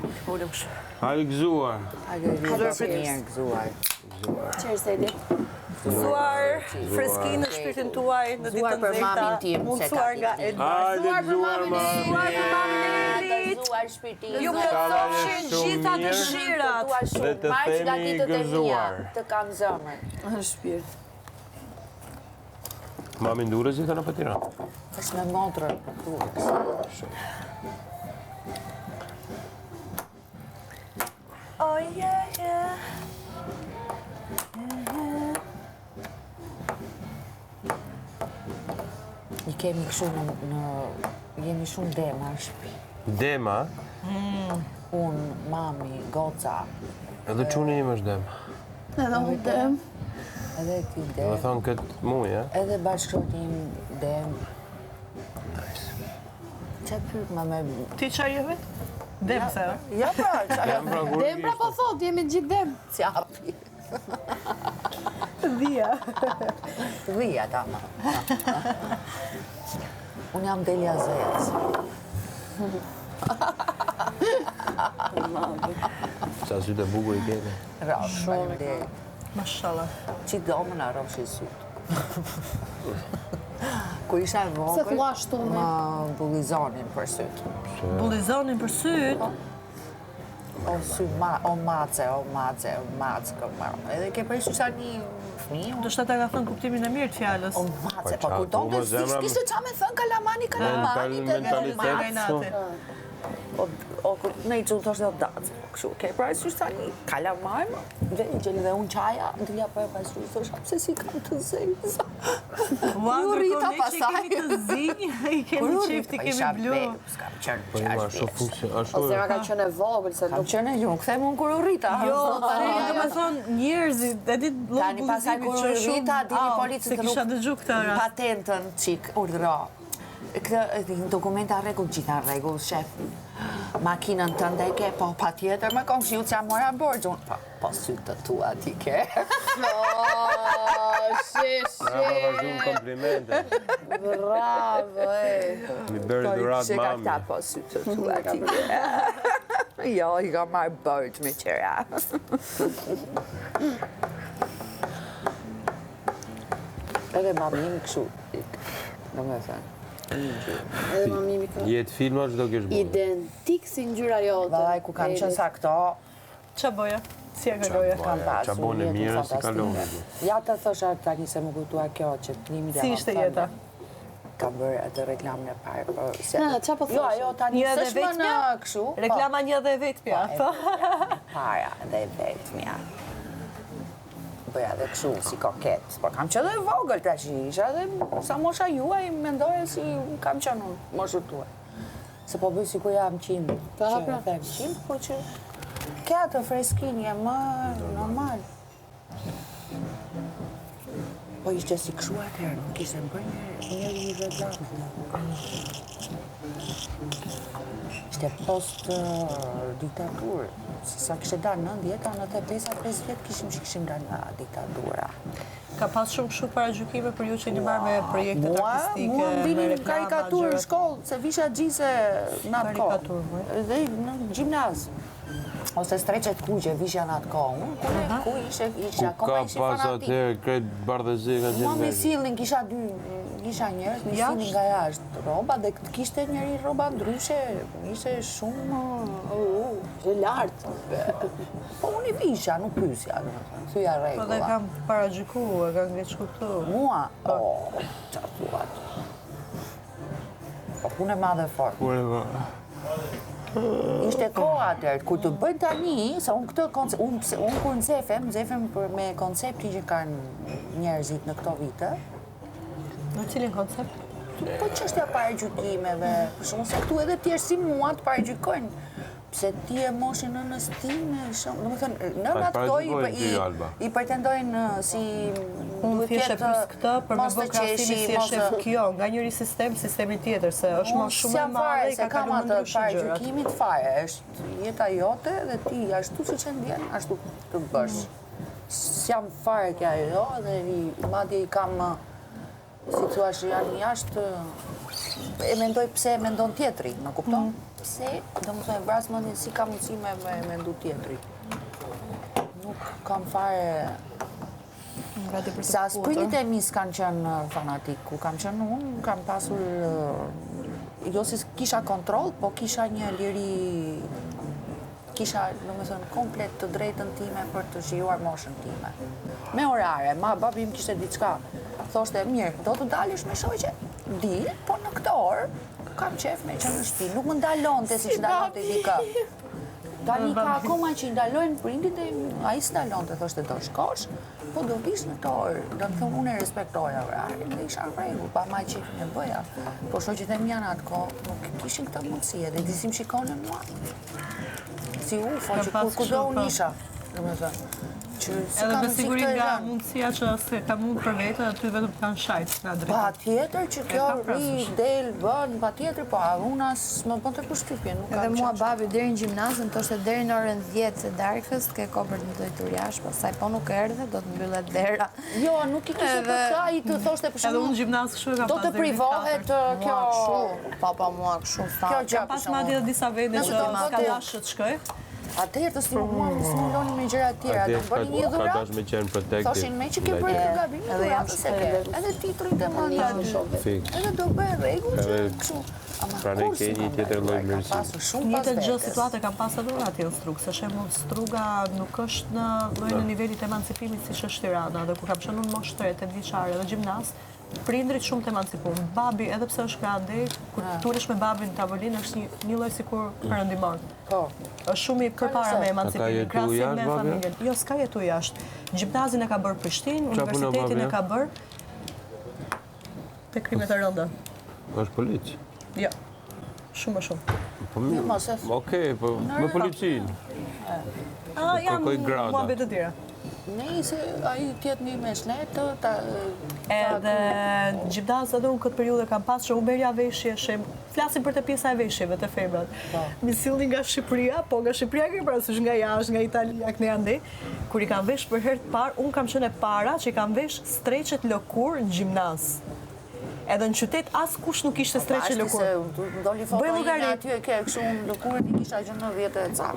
Hajde gëzuar. Gëzuar. Qërë Seli? Gëzuar freskinë në shpirtin tuaj në ditën për mamin tim, se ka mundësuar nga Edi. Hajde gëzuar mami. Gëzuar shpirtin. Ju plotësofshin gjitha dëshirat. Dhe të themi gëzuar. Të kam zëmër. Shpirt. Mami ndurës gjitha në Tiranë. Është me motrën. Oh yeah, yeah. I kemi kështu jemi shumë dema në shtëpi. Dema? Unë, mami, goca. Edhe quni im është dem. Edhe unë dem. Edhe ti Do dem. thonë këtë muj, e? Edhe bashkëtim dem. Qa pyt më me... Ti qa jeve? Dem se. Ja pra, Dem pra kur Dem pra po thot, jemi gjithë dem. qapi. Dhia. Dhia ta ma. Unë jam Delia Zec. Sa sytë e bukur i kene. Ra, shumë dhe. Mashallah. Që domën a roshi sytë. Kur isha e Se vogël, thua ashtu me. më bullizonin për sytë. Bullizonin për syt. O sy, o mace, këmë. Edhe ke përishtu sa një fëmijë. Do shta ta ka thënë kuptimin e mirë të fjallës. O mace, Po, po kur tonë të zemra- kishte qa me thënë kalamani, Mentalitet. O kur ne i qënë thoshtë dhe dacë, kështu, ke përishtu sa një kalamaj, dhe gjelë dhe unë qaja, ndilja për e përishtu, thosha, pse si kam të zezë. Ua, Rita ndërkohë ne që pasaj. kemi të zinj, i kemi qefti, kemi blu. S'kam qënë Po ima ashtu funksion, ashtu Ose nga ka qënë e vogël, se Kam qënë e gjumë, këthejmë unë kur u rrita. Jo, tani do me thonë njerëzit, e ditë Tani pasaj kur u rrita, dini policët se kisha dëgju këtë rast. patentën qik, urdhëro. Këtë dokumenta rregull, gjitha rregull, shef. Makinën të ndeke, po pa tjetër me komshiu që jam mora borgjë. Unë, po sytë të tua ti ke. Bravo, vazhdu në komplimente. Bravo, e. Mi bërë dhurat Që ka mami. këta po sytë të tua ti ke. Jo, i ka marrë borgjë me qëra. Edhe mamim këshu, në me thënë. Edhe mamimi ka. Jetë filma që do kesh bërë. Identik si ngjyra jote. Vallaj, ku kam qënë sa këto, Qa boja? Si e kaloja? kam pasur qa bone jetën mirë, si fantastike. kalon. Ja të thosha tani se më kujtua kjo që klimi dhe Si ishte jeta? Kam bërë atë reklamën e parë. Qa po Jo, thoshe? ajo tani Një dhe s'është më në vetmja? këshu. Reklama një dhe vetëpja. Para dhe vetëmja. Bëja dhe këshu si koket. Po kam qenë dhe vogël tash, isha dhe sa mosha juaj mendoja si kam qenë unë, moshën tuaj. Se po bëj sikur jam qimë. Po, pra. Them qimë, po që ke atë freskinë, e më normal. Po ishte si këshu atëherë, nuk ishte më bërë një reklamë. Ishte post-diktaturë. Sa kishte dalë 90-a, 95 vjetë kishim që kishim dalë nga diktatura. Ka pas shumë kështu paragjykime për ju që një marrë me projektet artistike, Mua me bini reklama, karikaturë në gjërat. shkollë, se visha gjise në atë kohë. Karikaturë, mo. Dhe në gjimnaz. Ose streqet kuqe visha në atë kohë. Unë ku ishe Ku akoma ka ishe pas fanatik. atëherë kretë bardhëzi ka Mua qenë me vetë. sillnin, kisha njerëz, me sillnin nga jashtë roba dhe kishte njëri roba ndryshe, ishte shumë E lartë. po unë i visha, nuk pysja, thyja Po dhe rregulla. kam paragjyku, e kam ngeçku këtu. Mua, qa thuat. Po punë e madhe fort. Kur e va. Ishte koha atëherë, kur të bëjnë tani, se unë këtë koncept, unë kur nxefem me konceptin që kanë njerëzit në këto vite, Në cilin koncept? po çështja paragjykimeve, për shkak se këtu edhe tjerë si mua të paragjykojnë. Pse ti e moshi nënës time, domethënë nënat këto paragjykojnë ty, Alba. i pretendojnë si Unë thjesht e pys këtë për me mos të bë krahasimi qeshi, si e mos shef të- kjo, nga njëri sistemi tjetër, se është më shumë e madhe i ka kaluar atë ndryshe gjërat. paragjykimit fare, është jeta jote dhe ti ashtu siç e ndjen, ashtu të bësh. S'jam fare kja jo dhe madje i kam si thua që janë jashtë e mendoj pse e mendon tjetri, më kupton? Pse, domethënë vras mendin si ka mundësi me mendu tjetri. Nuk kam fare. Sa prindet e mi s'kan qenë fanatik, ku kam qenë unë, kam pasur, jo si kisha kontroll, po kisha një liri, kisha, domethënë, komplet të drejtën time për të shijuar moshën time. Me orare, babi im kishte diçka, thoshte, mirë, do të dalësh me shoqe? Di, po në këtë orë, kam qef me qenë në shtëpi, nuk më ndalonte si që ndalonte dika. Tani ka akoma që i ndalojnë prindit e a i s'ndalonte, thoshte do shkosh, po do vish në të orë, do të thëmë unë e respektoja orarin dhe isha rregull, pa ma qefin e bëja. Po shoqet e mjanë atë ko, nuk kishin këtë mundësie dhe disim shikonin mua. Si ufo, që kur kudo unë isha, do me thënë. Edhe me siguri nga mundësia që se ka mund për vete, aty vetëm kanë shajt nga drejtë. Pa tjetër që kjo rri, del, bën, pa tjetër, po unë asë më bënd të përshtypje, nuk kam Edhe mua qenë. babi deri në gjimnazën thoshte deri në orën 10 të darkës ke kohë për të ndoj tur jashtë, pastaj po nuk erdhe, do të mbyllet dera. Jo, nuk i kishte për ka, i të thoshte për Edhe shumë. unë gjimnaz kështu e kam Do pas të deri në privohet katërt. kjo. Papa mua kështu Kjo sa. gjë Pas madje edhe disa vende Nëse që do s'ka të- dashë të shkoj. Atëherë të stimuloni më stimuloni me gjëra të tjera, do bëni një Ka dhurat. dash me qenë protective. Thoshin me që ke bërë këtë gabim, një Edhe jam dhuratë se ke. Edhe titrit e mund aty. Fiks. Edhe do bëj rregull që Edhe kështu. Ama pra ne kursi ke një më tjetër bëj, lloj kam mirësie. pasur shumë Një pas të gjë vetes. situate kam pas edhe unë atje në strugë, se shembull struga nuk është në llojin e nivelit të emancipimit siç është Tirana, dhe kur kam qenë unë moshë 3 vjeçare dhe gjimnaz, prindrit shumë të emancipuar. Babi, edhe pse është grande, kur tulesh me babin në tavolinë është një lloj sikur perëndimor. Po. Është shumë i përpara me emancipimin, jetu krahasim jashtë, me babi? familjen. Jo, s'ka jetu jashtë. Gjimnazin e ka bërë Prishtinë, Qa punon universitetin babi, e ka bërë te krimet e rënda. Është polic. Jo. Shumë më shumë. Po Jo, mirë. mos e Okej, po me policinë. Janë kërkoj grada. muhabet të tjera. ne se ai tjetë një mesnet, Edhe gjimnaz edhe unë këtë periudhë kam pas që u merja veshje, flasim për të pjesa e veshjeve të femrat. Mi sillni nga Shqipëria, po nga Shqipëria ke parasysh nga jashtë, nga Italia, këne ande. Kur i kam vesh për herë të parë, unë kam qenë e para që i kam vesh streqet lëkur në gjimnaz. Edhe në qytet as kush nuk ishte streqe lëkur. Ndoli foto Bëj ime llogari. aty e ke kështu unë lëkurën i kisha gjë në 10 e ca.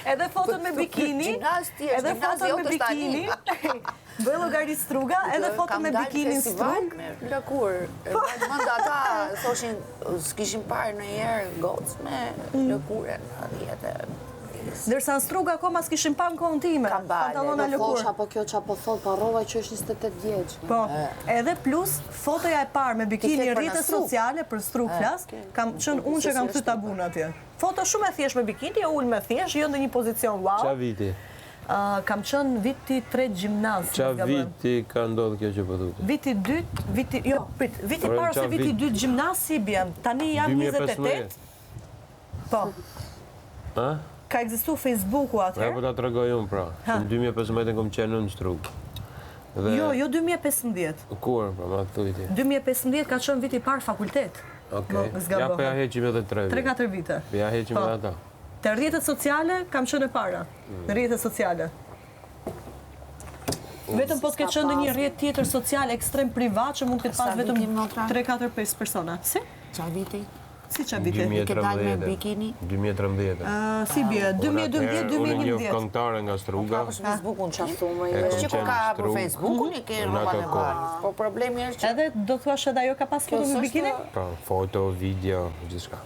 Edhe foton me bikini, Gjimnaz ti, edhe gjimnaz foton jo me të bikini. Bëj llogari struga, edhe foton me bikinin strug. me lëkur. Mend ata thoshin s'kishin parë ndonjëherë gocë me lëkurën atje. Ndërsa në strug akoma s'kishin pa në kohën time. Kam bale, Pantallona lëkur. Apo kjo çapo thot, pa rrova që është 28 vjeç. Po, edhe plus fotoja e parë me bikini flet në për rrjetet në strug. sociale për strug flas, kam qenë unë që kam thy tabun atje. Foto shumë e thjesht me bikini, ul me thjesht, jo në një pozicion Qa wow. viti? Kam qenë viti 3 gjimnaz. Qa viti ka ndodhë kjo që po thotë? Viti 2, jo, prit, viti Por, parë qa se viti vit? 2 gjimnaz si bjem. Tani jam 28. 2015? Po, Ha? ka ekzistu Facebooku Ja po atëherë. ta tregoj unë pra. Ha. Në 2015 kom qenë në strug. Dhe Jo 2015. kur, pra ma thuj ti. 2015 ka qenë viti parë fakultet. Okej. Më zgabohet. Ja po ja heqim edhe 3 vjet. 3-4 vite. Ja heqim Po. edhe ata. Te rrjetet sociale kam qenë e para. Në rrjetet sociale. Vetëm po të ketë qenë në një rrjet tjetër social ekstrem privat që mund të ketë pas Sa vetëm viti më pra? 3-4-5 persona. Si? Qa viti? Si qa vite? Ke dalë me 2013. bikini? 2013. Si bje, Unë një 2012-2011. këngëtare nga struga. Për Facebookun që ashtu më E i kom që ku qenë ka për strug. Facebookun i ke Në rrobat ato e kohë. valës. Po problemi është që Edhe do thuash edhe ajo ka pas foto me s'është- bikini? Pra, foto, video, gjithçka.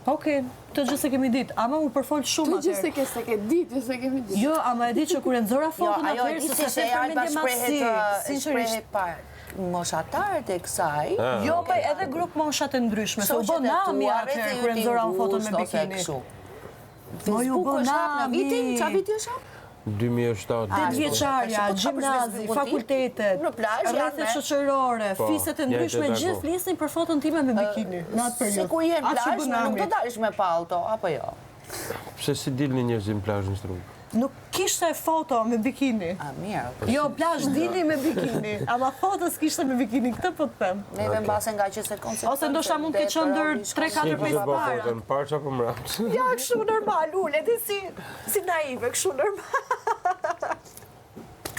Okej, të gjithë se kemi ditë, ama u përfol shumë Të gjithë atëherë. se ke ditë, jo se kemi ditë. Jo, ama e di që kur e nxora jo, foton ajo e atëherë di se se se e Alba përmendje masi, sinqerisht. shprehet parë. Moshatarët e kësaj, Jo, pa edhe grup moshat e ndryshme, se u bë shoqet e nami tua, atëherë rrethë kur e ju nxora t'ingusht, foton me ose bikini. kështu. Mo ju Facebooku bë është hap në nami. vitin, qa viti është hap? 2007. 8 vjeçarja, po, çfarë gjimnazi, për fakultetet, Në plazh janë rrethet me- shoqërore, Po, fiset e njëjtë ndryshme, dakord. gjithë flisin për foton time me bikini në atë Se periudhë. ku je në Atë që plazh, bë nuk nami. do dalësh me palto, apo jo? Pse si dilni njerëzit në plazh në strug? Nuk kishte foto me bikini. A, mirë. Jo, plazh dili me bikini, ama foto s'kishte me bikini, këtë po të them. Neve mbase nga që se koncept. Ose ndoshta mund të ketë qenë ndër 3-4 Si pesë po bëj para. foton, parë apo mbrapsht? Ja, kështu normal, ule, ti si naive, kështu normal.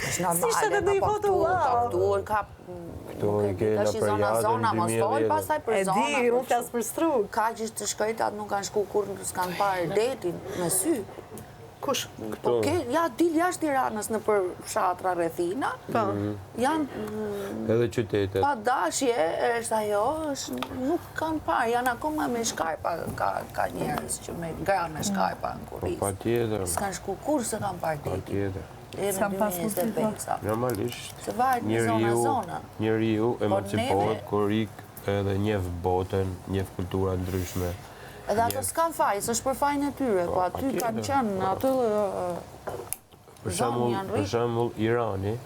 Është normale, Si ishte edhe ma, në i po foto, këtu, wow. Ka duhet, ka Këtu i kena Tash i për zona jadën mos fol pastaj për E zona. di, unë flas për struk. Ka që të shkojtat nuk kanë shku kur s'kanë parë detin me sy. Kush? Po ja dil jashtë Tiranës në për fshatra rrethina. Janë edhe qytetet. pa dashje, është ajo, nuk kanë parë, janë akoma me shkarpa, ka njerëz që me gra me shkarpa në kuris. Pa tjetër, S'kanë shku kur se kanë parë pa detin. tjetër. E S'kan në pas 2025 sa. Normalisht, Se varet në zona. njeriu emancipohet neve- kur ik edhe njeh botën, njeh kultura ndryshme. Edhe ato s'kanë faj, s'është për fajin e tyre, po aty patjetër. kanë qenë, aty Për zonë janë shembull, rritë. Irani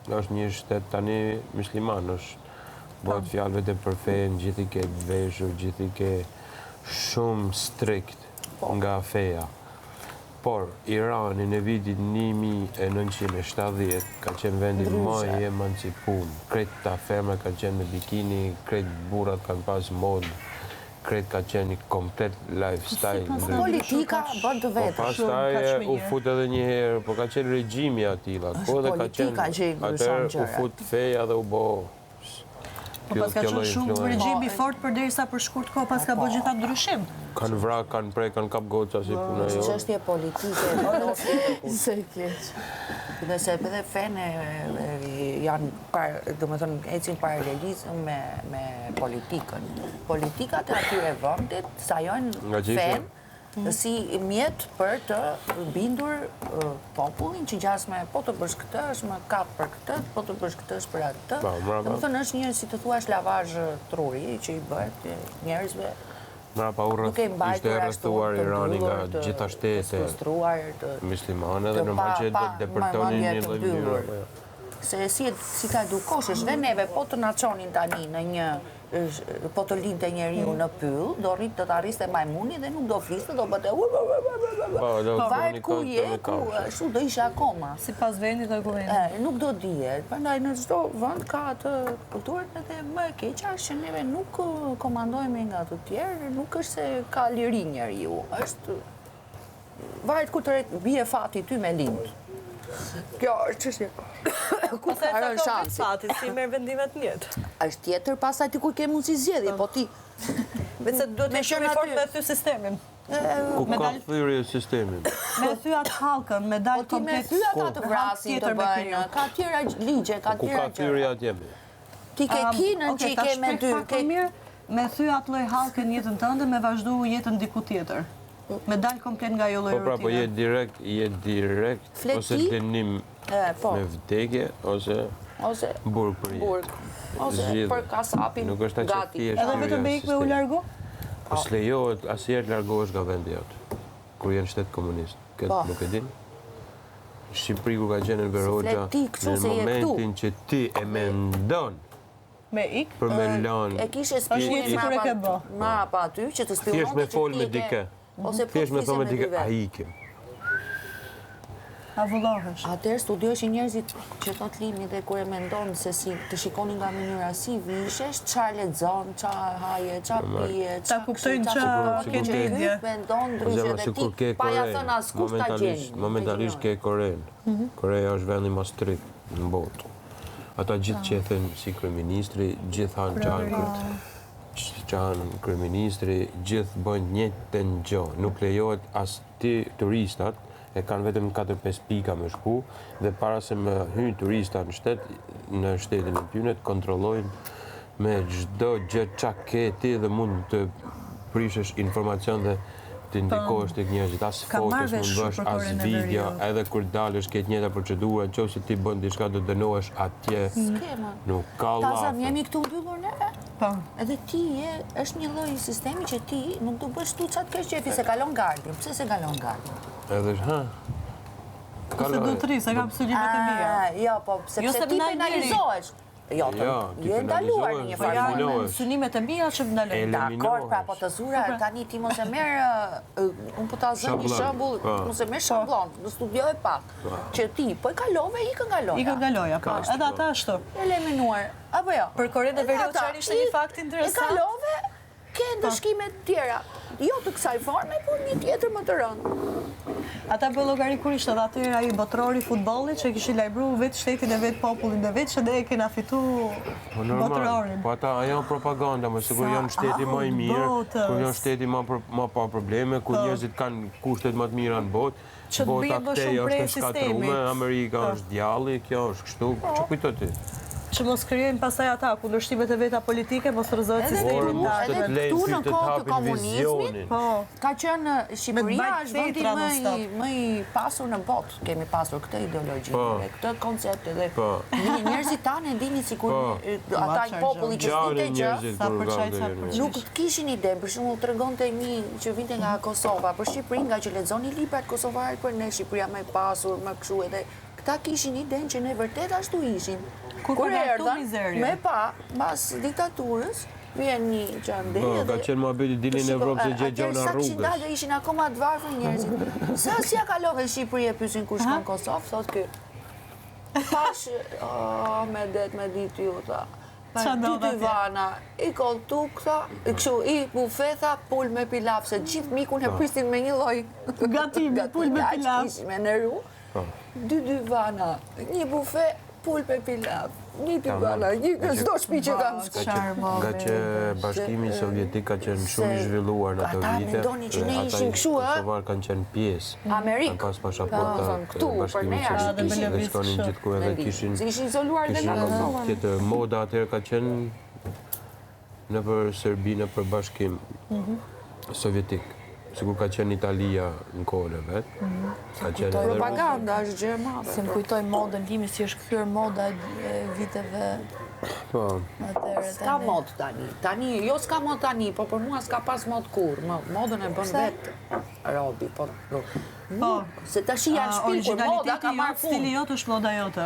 është një shtet tani musliman, është bëhet fjalë vetëm për fen, gjithë i ke veshur, gjithë i ke shumë strikt nga feja. Por Irani në vitin 1970 ka qenë vendi më i emancipuar. Krejt ta femra kanë qenë me bikini, krejt burrat kanë pas modë, krejt ka qenë një komplet lifestyle. Politika bën të Po vetë. pastaj u fut edhe një herë, po ka qenë regjimi atilla. Po dhe ka politika që i qenë ndryshon atëherë u gjërat. fut feja dhe u bë. Po pas ka qenë shumë influencë. regjimi fort përderisa për shkurt kohë pas ka bërë gjitha ndryshim. Kanë vrak, kanë prek, kanë kap goca si puna jo. Çështje politike, se keq. Dhe se edhe fene janë, domethënë ecin paralelizëm me politikën. Politikat e atyre vendit sajojnë Nga që fen si mjet për të bindur popullin që gjasme po të bësh këtë, është më kap për këtë, po të bësh këtë është për atë. Po, mbrapa. Domethënë është një, si të thuash, lavazh truri që i bëhet njerëzve. Mrapa Nuk e mbajtur ishte rrethuar Irani nga gjitha shtete frustruar, muslimane dhe normal që depërtonin një lloj mënyre. Se si ta edukosh, është dhe neve, po të na çonin tani në një, po të linte njeriu në pyll, do rrit të ta rriste majmuni dhe nuk do fliste, do bëte varet ku je, ku ashtu do ishe akoma. Sipas vendit dhe kuvendit. Nuk do dihet, prandaj në çdo vend ka atë kulturën edhe më e keqja është që neve nuk komandojmë nga të tjerë, nuk është se ka liri njeriu, është varet ku të bie fati ty me lind. Kjo është çështje. Ku Pastaj ka ta rënë shansi? fatit si merr vendimet në jetë. Është tjetër pastaj ti kur ke mundësi zgjedhje, po ti Vetë duhet Me të shkojmë qenë fort aty. me thy sistemin. Ku ka thyrje sistemin? Me thy atë hallkën, me dal po ti me komplet. thy ata të vrasin të Tjetër me bëjnë, kriju. ka tjera ligje, ka Ku tjera ka thyrje atje? Ti ke kinën që i ke me dy, ke mirë, me thy atë lloj hallkën jetën tënde me vazhdu jetën diku tjetër. Me dal komplet nga ajo lloj Po pra, po je rutine. direkt Fleti? ose dënim po, me vdekje ose ose burg për jetë. burg, ose Zgjidhje. për kasapin Nuk është aq e gati. thjeshtë. Edhe vetëm me ikme u largu? Po s'lejohet asnjëherë të largohesh nga vendi jot. Kur janë shtet komunist. Po. Këtë nuk e din. Shqipëri kur ka qenë Enver Hoxha, flet ti kështu në se je këtu. momentin që ti e mendon Me ik? për me lanë, E kishe Është një spiunin sikur e ke bë. mrapa aty që të spiononte thjesht me që fol ti me e ke- dikë. Ose po Thjesht me flise thonë me dy dikë, vetë. a ikim. Avullohesh. Atëherë studioshin njerëzit që thot Lini dhe kur e mendon se si të shikonin nga mënyra si vishesh, çfarë lexon, çfarë haje, çfarë pije, Ta kuptojnë çfarë ke ndjenjë. Mendon ndryshe Ose dhe sikur ke ti pa ja Korenë. thënë askush ta gjeni. Momentalisht ke Korenë. Koreja është vendi më strikt në botë. Ata gjithë qethen si kryeministri, gjithë hanë qanë kryeministri, gjithë bëjnë njëjtën gjë. Nuk lejohet as ti turistat e kanë vetëm 4-5 pika me shku dhe para se me hynë turista në shtetin e tyre të kontrollojnë me çdo gjë çka ke ti dhe mund të prishesh informacion dhe të ndikohesh tek njerëzit, as Ka marrë fotos mund vesh bësh, për as Korenë e video, Veriut. edhe kur dalësh ke të njëjta procedura, nëse ti bën diçka do dënohesh atje. Skema. Nuk ka Ta llafe. zëm, jemi këtu mbyllur ne. Po. Edhe ti është një lloj sistemi që ti nuk do bësh tu çat kesh qefi se kalon gardin. Pse se kalon gardin? Edhe ha. Ose do të rri, se kam studimet e mia. Jo, po Jo, sepse se ti ndalë penalizohesh. Jo, Jo, ti je ndaluar në një penalizohesh, Po farë. ja, me eliminohesh. synimet e mia që ndalojnë. Eliminohesh. Dakor, pra po të zura, tani ti mos e merr, unë po ta zë një Shambullon, shembull, po. mos e merr shambullon, do studioj pak. Që ti po e kalove, ikën nga loja. Ikën nga loja, po. Edhe ata ashtu. Eliminuar, apo jo? Për Korenë e Edhe Veriut ata, çfarë ishte një fakt E interesant? kalove, ke ndëshkime të tjera. Jo të kësaj forme, por një tjetër më të rëndë. Ata bëllë llogari kur ishte atëherë ai botrori futbollit që kishin lajmëruar vetë shtetin e vetë popullin e vetë që ne e kena fitu botrorin. Po ata janë propaganda, më sigur janë shteti më i mirë, kur janë shteti më pa probleme, ku njerëzit kanë kushtet më të mira në botë. Bota këtej është e shkatruar, Amerika është djalli, kjo është kështu. Ç'u kujto ti? Që mos krijojnë pastaj ata kundërshtimet e veta politike, mos rrëzohet sistemi. Edhe këtu në kohë të komunizmit, ka qenë Shqipëria është vendi më i pasur në botë. Kemi pasur këtë ideologji, këtë koncept edhe njerëzit tanë ndinin sikur ata i populli që vinte nuk kishin ide, për shembull tregonte një që vinte nga Kosova, për Shqipërinë, nga që lexoni librat kosovarët për ne Shqipëria më e pasur, më kështu edhe këta kishin idenë që ne vërtet ashtu ishim. Kur erdhën, me pas diktaturës, vjen një gjande ka qenë muhabeti dilin në Evropë se gjë gjona rrugës. Atëherë ishin akoma të varfër njerëzit. Sa si ja kalove Shqipëri e pyesin kur shkon Kosovë, thotë ky. Pash, me ditë ju tha. Dy vana, i koltuk, tha, i bufetha, pul me pilaf, se gjithë mikun e pristin me një lloj gatimi, pul me pilaf. Ishim e nëru, dy vana, një bufe, pul me pilaf. Një dy vana, s'do shpi që kam nga që bashkimi sovjetik ka qenë shumë i zhvilluar në ato vite, që ne ishim kështu, kosovarë kanë qenë pjesë. Amerikë. Kanë pas pasaporta bashkimit sovjetik dhe shkonin gjithku edhe kishin tjetër. Moda atëherë ka qenë nëpër Serbi, nëpër bashkim sovjetik. Sigur ka qenë Italia në kohën e vetë. Propaganda është gjë e madhe. Se më kujtoj modën time, si është kthyer moda e viteve. Po. S'ka mod tani. Tani, jo s'ka mod tani, po për mua s'ka pas mod kur. Modën e bën vetë robi, po. Se tash janë shpikur, moda ka marrë fund. Stili jot është moda jote.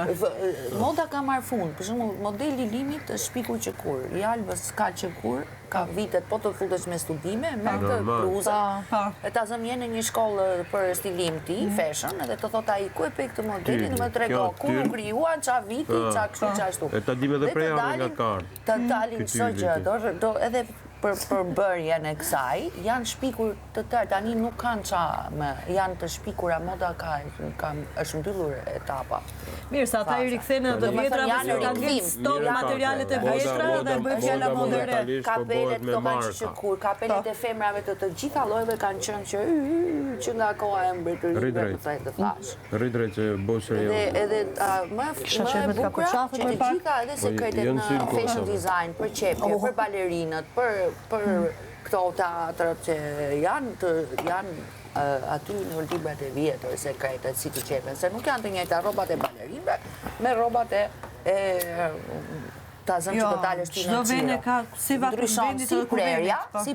Moda ka marrë fund. Për shembull, modeli limit është shpikur që kur. I Albës ka që kur, ka vitet, po të futesh me studime, me të bluza. E ta zëm jenë në një shkollë për stilim ti, fashion, edhe të thot ai ku e pe këtë modelin, më trego ku u krijuan, ça viti, ça kështu, ça ashtu. E ta dim edhe prej nga kartë. Të dalin çdo gjë, edhe për bërjen e kësaj, janë shpikur të tërë, tani nuk kanë janë të shpikura, moda është mbyllur etapa. Mirë, sa ata i rikthejnë të vjetra, janë rikthejnë stop materialet e vjetra dhe bëjnë fjala modere. Kapelet do kanë që kur, kapelet e femrave të gjitha llojeve kanë qenë që nga koha e mbretërisë të thash. Rridrejt që bosër jo. Edhe më e bukur që të gjitha edhe sekretet në fashion design, për qepje, për balerinët, për këto teatrat që janë aty në librat e vjetër, sekretet, si të qepen, se nuk janë të njëjta rrobat e balerinëve me rrobat e ta zëmë që të dalësh ti në qiro. Ndryshon si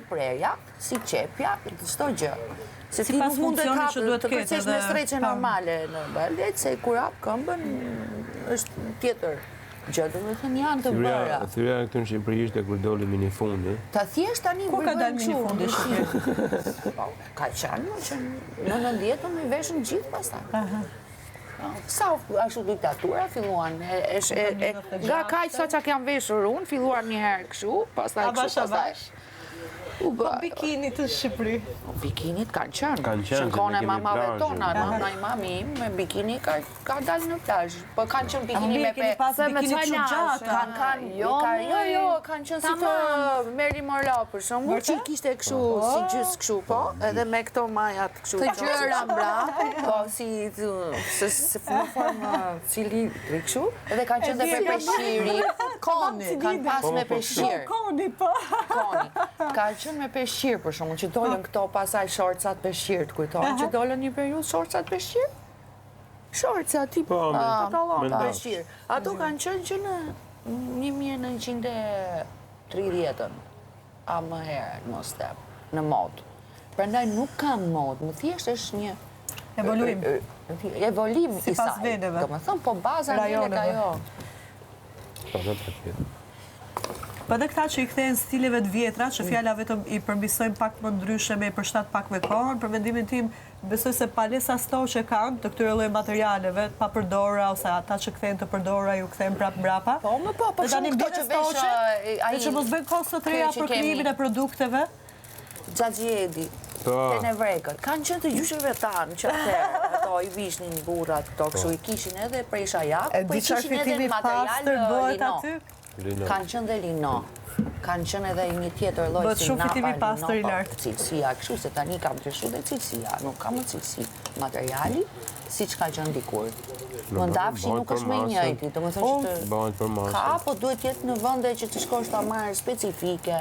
prerja, si qepja, çdo gjë. Se ti nuk mund të kërcesh me streqe normale në balet, se kur hap këmbën është tjetër gjë, do të thënë janë të bëra. Thyrja këtu në Shqipëri ishte kur doli minifundi. Ta thjesht tani ku ka dalë minifundi? Ka qenë që në 90-ën i veshën gjithë pastaj. Sa ashtu diktatura filluan, nga kaq sa që kam veshur unë, filluan një herë kështu, pastaj kështu, pastaj. Po bikinit të Shqipëri. Bikinit kanë qenë. Shënkone mamave tona, mama i mami im, me bikini ka dalë në plazh. Po kanë qenë bikini me kanë qenë si të Meri Morla, për shembull, që kishte kështu si gjys kështu, po, edhe me këto majat kështu. Të gjëra mbra, po si në formë cilindri kështu, edhe kanë qenë dhe me peshqiri. Koni, kanë pas me peshqir. Koni, po. Koni. Qënë me peshqirë, për shumë, që dolën këto pasaj shorcat peshqirë, të kujtojnë, që dolën një periudhë shorcat peshqirë? Shorcat, tip pantalon peshqirë. Ato kanë qënë që në 1930-ën, a më herë, mos tem, në modë. Prandaj nuk kanë modë, më thjesht është një evolim i saj. Do më thëmë, po baza një ka jo. Po edhe këta që i kthejnë stileve të vjetra, që fjala vetëm i përmbysojnë pak më ndryshe me i përshtat pak me kohën, për mendimin tim, besoj se palesa stoqe kanë të këtyre lloj materialeve, pa përdora, ose ata që kthejnë të përdora, ju kthejnë prap mbrapa. Po, po shumë këto që vesh... Dhe që mos bëjnë kohë të reja për krijimin e produkteve. Xhaxhi Edi, Te nevrekët. Kanë qenë të gjyshëve tanë që ato i vishnin burrat këto kështu i kishin edhe prej shajaku, po i kishin edhe material lino. Kanë qenë dhe lino. Kanë qenë edhe një tjetër lloj si napa lino. Cilësia kështu se tani kam ndryshuar dhe cilësia, nuk ka më cilësi materiali siç ka qenë dikur. Mëndafshi nuk është me njëjti, domethënë që ka, po duhet jetë në vende që të shkosh ta marrë specifike.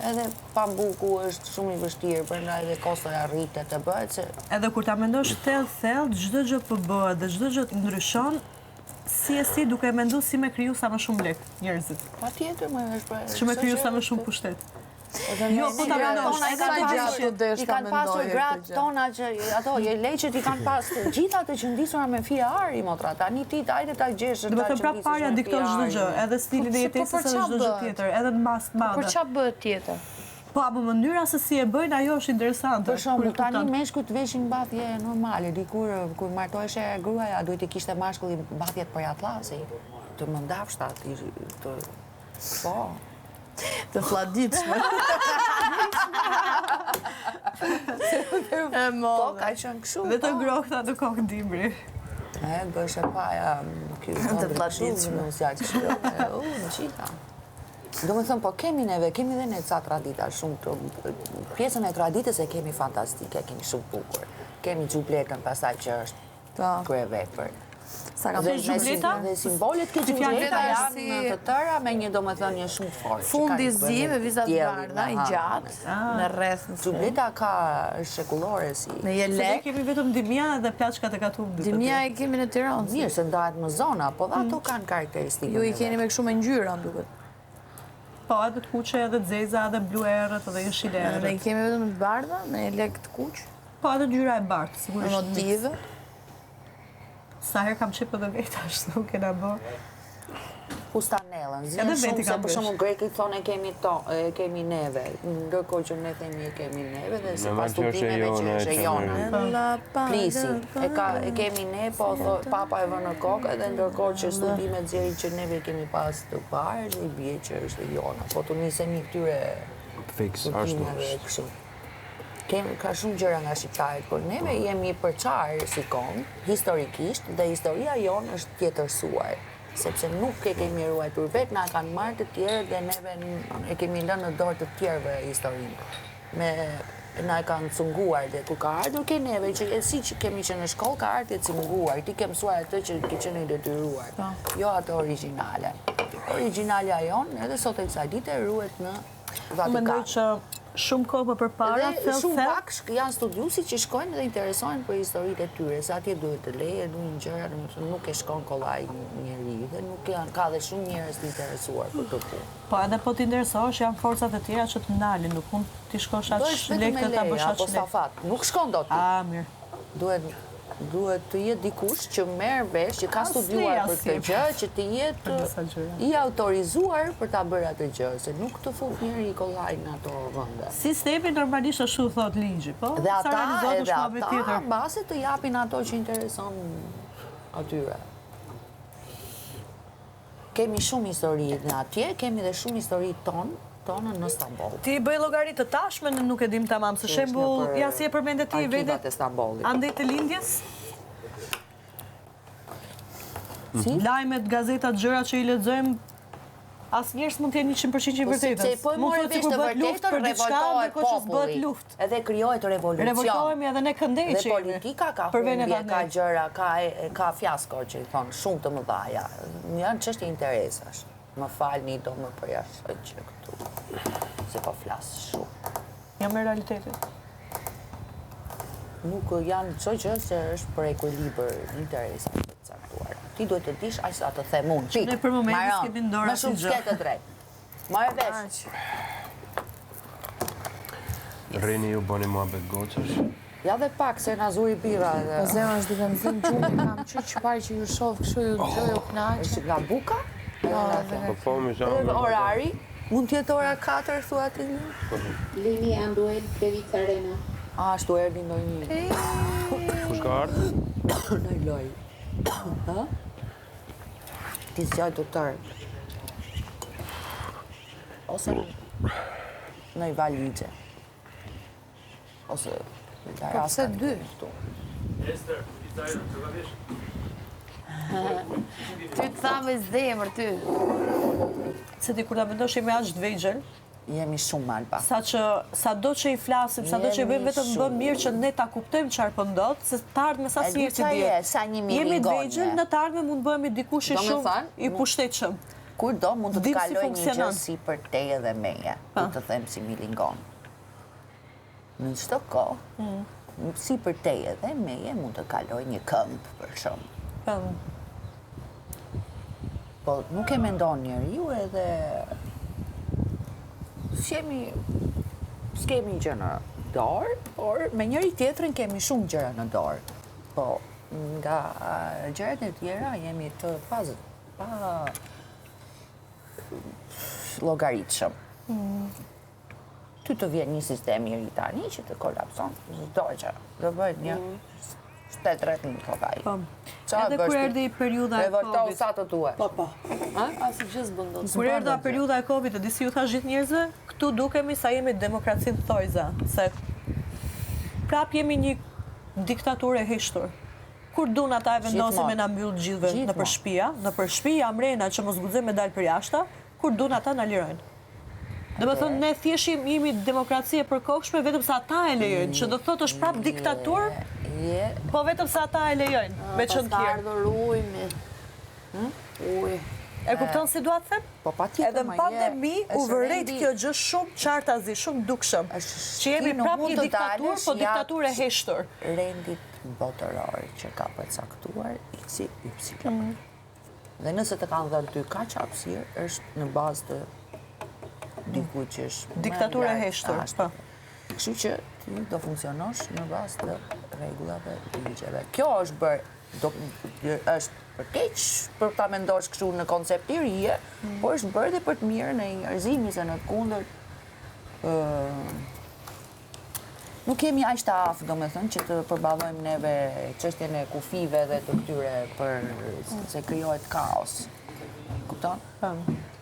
Edhe pambuku është shumë i vështirë, prandaj edhe kostoja rritet të bëhet se... Edhe kur ta mendosh thellë, çdo gjë po bëhet dhe çdo gjë ndryshon, si duke mendu si me kriju sa më shumë lek njerëzit. Patjetër më është pra. Që me kriju sa më shumë pushtet. Jo, po ta mendosh, i kanë pasur gratë tona që ato leqet i kanë pasur gjitha të qëndisura me fije ari, motra. Tani ti hajde ta gjesh do të thënë prapë parja dikton çdo gjë, edhe stili dhe jetesës edhe çdo gjë tjetër, edhe në mas të madhe. Për çfarë bëhet tjetër? Po, apo mënyra se si e bëjnë ajo është interesante. Për shembull, tani meshkujt veshin mbathje normale, dikur kur martoheshe gruaja duhet i kishte mashkulli mbathjet për atlasi, të mëndafshta, po. Të fladitshme. Po, ka qenë kështu. Dhe të ngrohta në kokë dimbri. Bësh e paja të fladitshme. Në gjitha. Do me thëmë, po kemi dhe ne ca tradita shumë të... Pjesën e traditës e kemi fantastike, kemi shumë bukur. Kemi xhublekën pastaj që është kryevepër. Dhe simbolet këtë gjubleta janë të tëra me një domethënie shumë fortë. Fundizi me vizat bardha, i gjatë, në rreth në gjubleta ka shekullore si... Në jelek. Kemi vetëm dimja dhe plaçkat e Katumit. Dimja e kemi në Tiranë. Mirë, se ndahet më zona, po dhe ato kanë karakteristikën. Ju i keni me kështu me ngjyra, më duket. Po, edhe të kuqe, edhe të zeza, edhe blu erët, edhe jeshile erët. Ne i kemi vetëm të bardha, me jelek të kuq. Po, edhe ngjyra e bardhë, sigurisht. Motive. Sa herë kam qepë dhe vetë ashtu, kena bërë. Fustanellën, zinë shumë se për shumë grekit thonë kemi neve, ndërkohë që ne themi e kemi neve dhe se pas studimeve që është e jona. Plisi, e kemi ne, po papa e vë në kokë edhe ndërkohë që studimet zjeri që neve kemi pas të parë dhe i bje që është e jona, po të nisemi këtyre studimeve e kështu. Ka shumë gjëra nga shqiptarët, por neve jemi përçarë si kom, historikisht, dhe historia jonë është tjetërsuar. Sepse nuk e kemi ruajtur vetë, na kanë marrë të tjerë dhe neve e kemi lënë në dorë të tjerëve historinë. Na e kanë cunguar dhe ku ka ardhur ke neve, që si që kemi që në shkollë ka ardhur e cunguar, ti ke mësuar atë që ke qenë i detyruar. Jo ato origjinale. Origjinalja jonë, edhe sot e kësaj dite ruhet në Vatikan. Mendoj që shumë kohë përpara, dhe shumë pak janë studiusi që shkojnë dhe interesojnë për historitë e tyre, se atje duhet të leje, duhet gjëra, nuk e shkon kollaj njeri, dhe nuk ka dhe shumë njerëz të interesuar për të punë. Po edhe po t'interesohesh, janë forcat e tjera që të ndalin, nuk mund t'i shkosh atë lekë të ta bësh atë shlek. Nuk shkon do ti. Mirë. Duhet të jetë dikush që merr vesh, që ka studiuar për këtë gjë, që të jetë i autorizuar për ta bërë atë gjë, se nuk të fut njëri i kollaj në ato vende. Sistemi normalisht ashtu thot ligji, po? Dhe ata mbase të japin ato që intereson atyre. Kemi shumë histori në atje, kemi dhe shumë histori tonë në Stamboll. Ti bëj llogari të tashme, nuk e dim tamam, se shembull, ja si e përmendet ti vetë andej të lindjes? Lajmet, gazetat, gjërat që i lexojmë, asnjëherë s'mund të jenë 100% i vërtetës. Po e morë vesh të vërtetën, revoltohet populli. Edhe krijohet revolucion. Revoltohemi edhe ne këndej që dhe politika ka humbje, ka gjëra, ka fiasko që i thonë shumë të mëdhaja. Janë çështje interesash. Më falni, do më përjashoj që këtu, se po flasë shumë. Jam me realitetit. Nuk janë çdo gjë që është për ekuilibër interesat të caktuara. Ti duhet të dish aq sa të them unë. Ne për momentin kemi ndora si gjë. Më shumë s'ke të drejtë. Marrë vesh. Rrini ju bëni muhabet gocësh? Ja dhe pak se na zuri birra. Po zemra është duke më thënë gjumë, kam që parë që ju shoh kështu ju gjoj u knaqe. Është nga buka? Po, mi shamë. Orari? Mund t'jetë ora 4, thua ti? Lini Anduel, Devic Arena. Ashtu erdi ndonjë. Kush ka ardhur? Në loj. Ti zgjaj doktor. Ose në i valigje. ose raste dy. Ty të tha me zemër ty. Se ti kur ta mendosh jemi aq të vegjël, Jemi shumë Alba. Sado që i flasim, sado që i bëjmë vetëm bën mirë që ne ta kuptojmë çfarë po ndodh, se të ardhme sa si Elvita diet. sa një Jemi të milingonje. vegjël, në të ardhme mund bëhemi dikush i shumë i pushtetshëm. Kur do mund të Dim si kaloj një gjë funksionon. si për teje dhe meje, ku të them si milingon. Në çdo kohë, si për teje dhe meje mund të kaloj një këmbë për shumë. Po nuk e mendon njeriu edhe s'kemi gjë në dorë, por me njëri tjetrin kemi shumë gjëra në dorë. Po nga gjërat e tjera jemi të pa llogaritshëm. Ty të vjen një sistem i ri tani që të kolapson, çdo gjë. Do bëhet një shtetërret në tokaj. Edhe kur erdhi periudha e Revoltohu Covid. sa të duhet. Po. Asë gjë s'bën dot. Kur erdha periudha e Covid, e disi ju thash gjithë njerëzve, këtu dukemi sa jemi demokracinë thojza, se prap jemi një diktaturë e heshtur. Kur dun ata e vendosin me na mbyll gjithëve në për shtëpi, amrena që mos guxojmë me dal për jashtë, kur dun ata na lirojnë. Do të thonë, ne thjesht jemi demokraci e përkohshme vetëm sa ata e lejojnë, që do të thotë është prap diktaturë, po vetëm sa ata e lejojnë, me çon Ka tjerë. ardhur ujmi. Uj. E kupton si dua të them? Po patjetër. Edhe në pandemi u vërejt kjo gjë shumë qartazi, shumë dukshëm. Që jemi prap një diktaturë, po diktaturë e heshtur. Rendit botëror që ka përcaktuar X, Y. Dhe nëse të kanë dhënë ty kaq hapësirë, është në bazë të dikujt që është Diktaturë e heshtur. Po. Kështu që ti do funksionosh në bazë të rregullave të ligjeve. Kjo është është për keq për ta mendosh kështu në koncept të ri, por është bërë dhe për të mirën e njerëzimit, se në të kundërt nuk kemi aq të aftë, domethënë, që të përballojmë neve çështjen e kufive dhe të këtyre për se krijohet kaos. Kupton?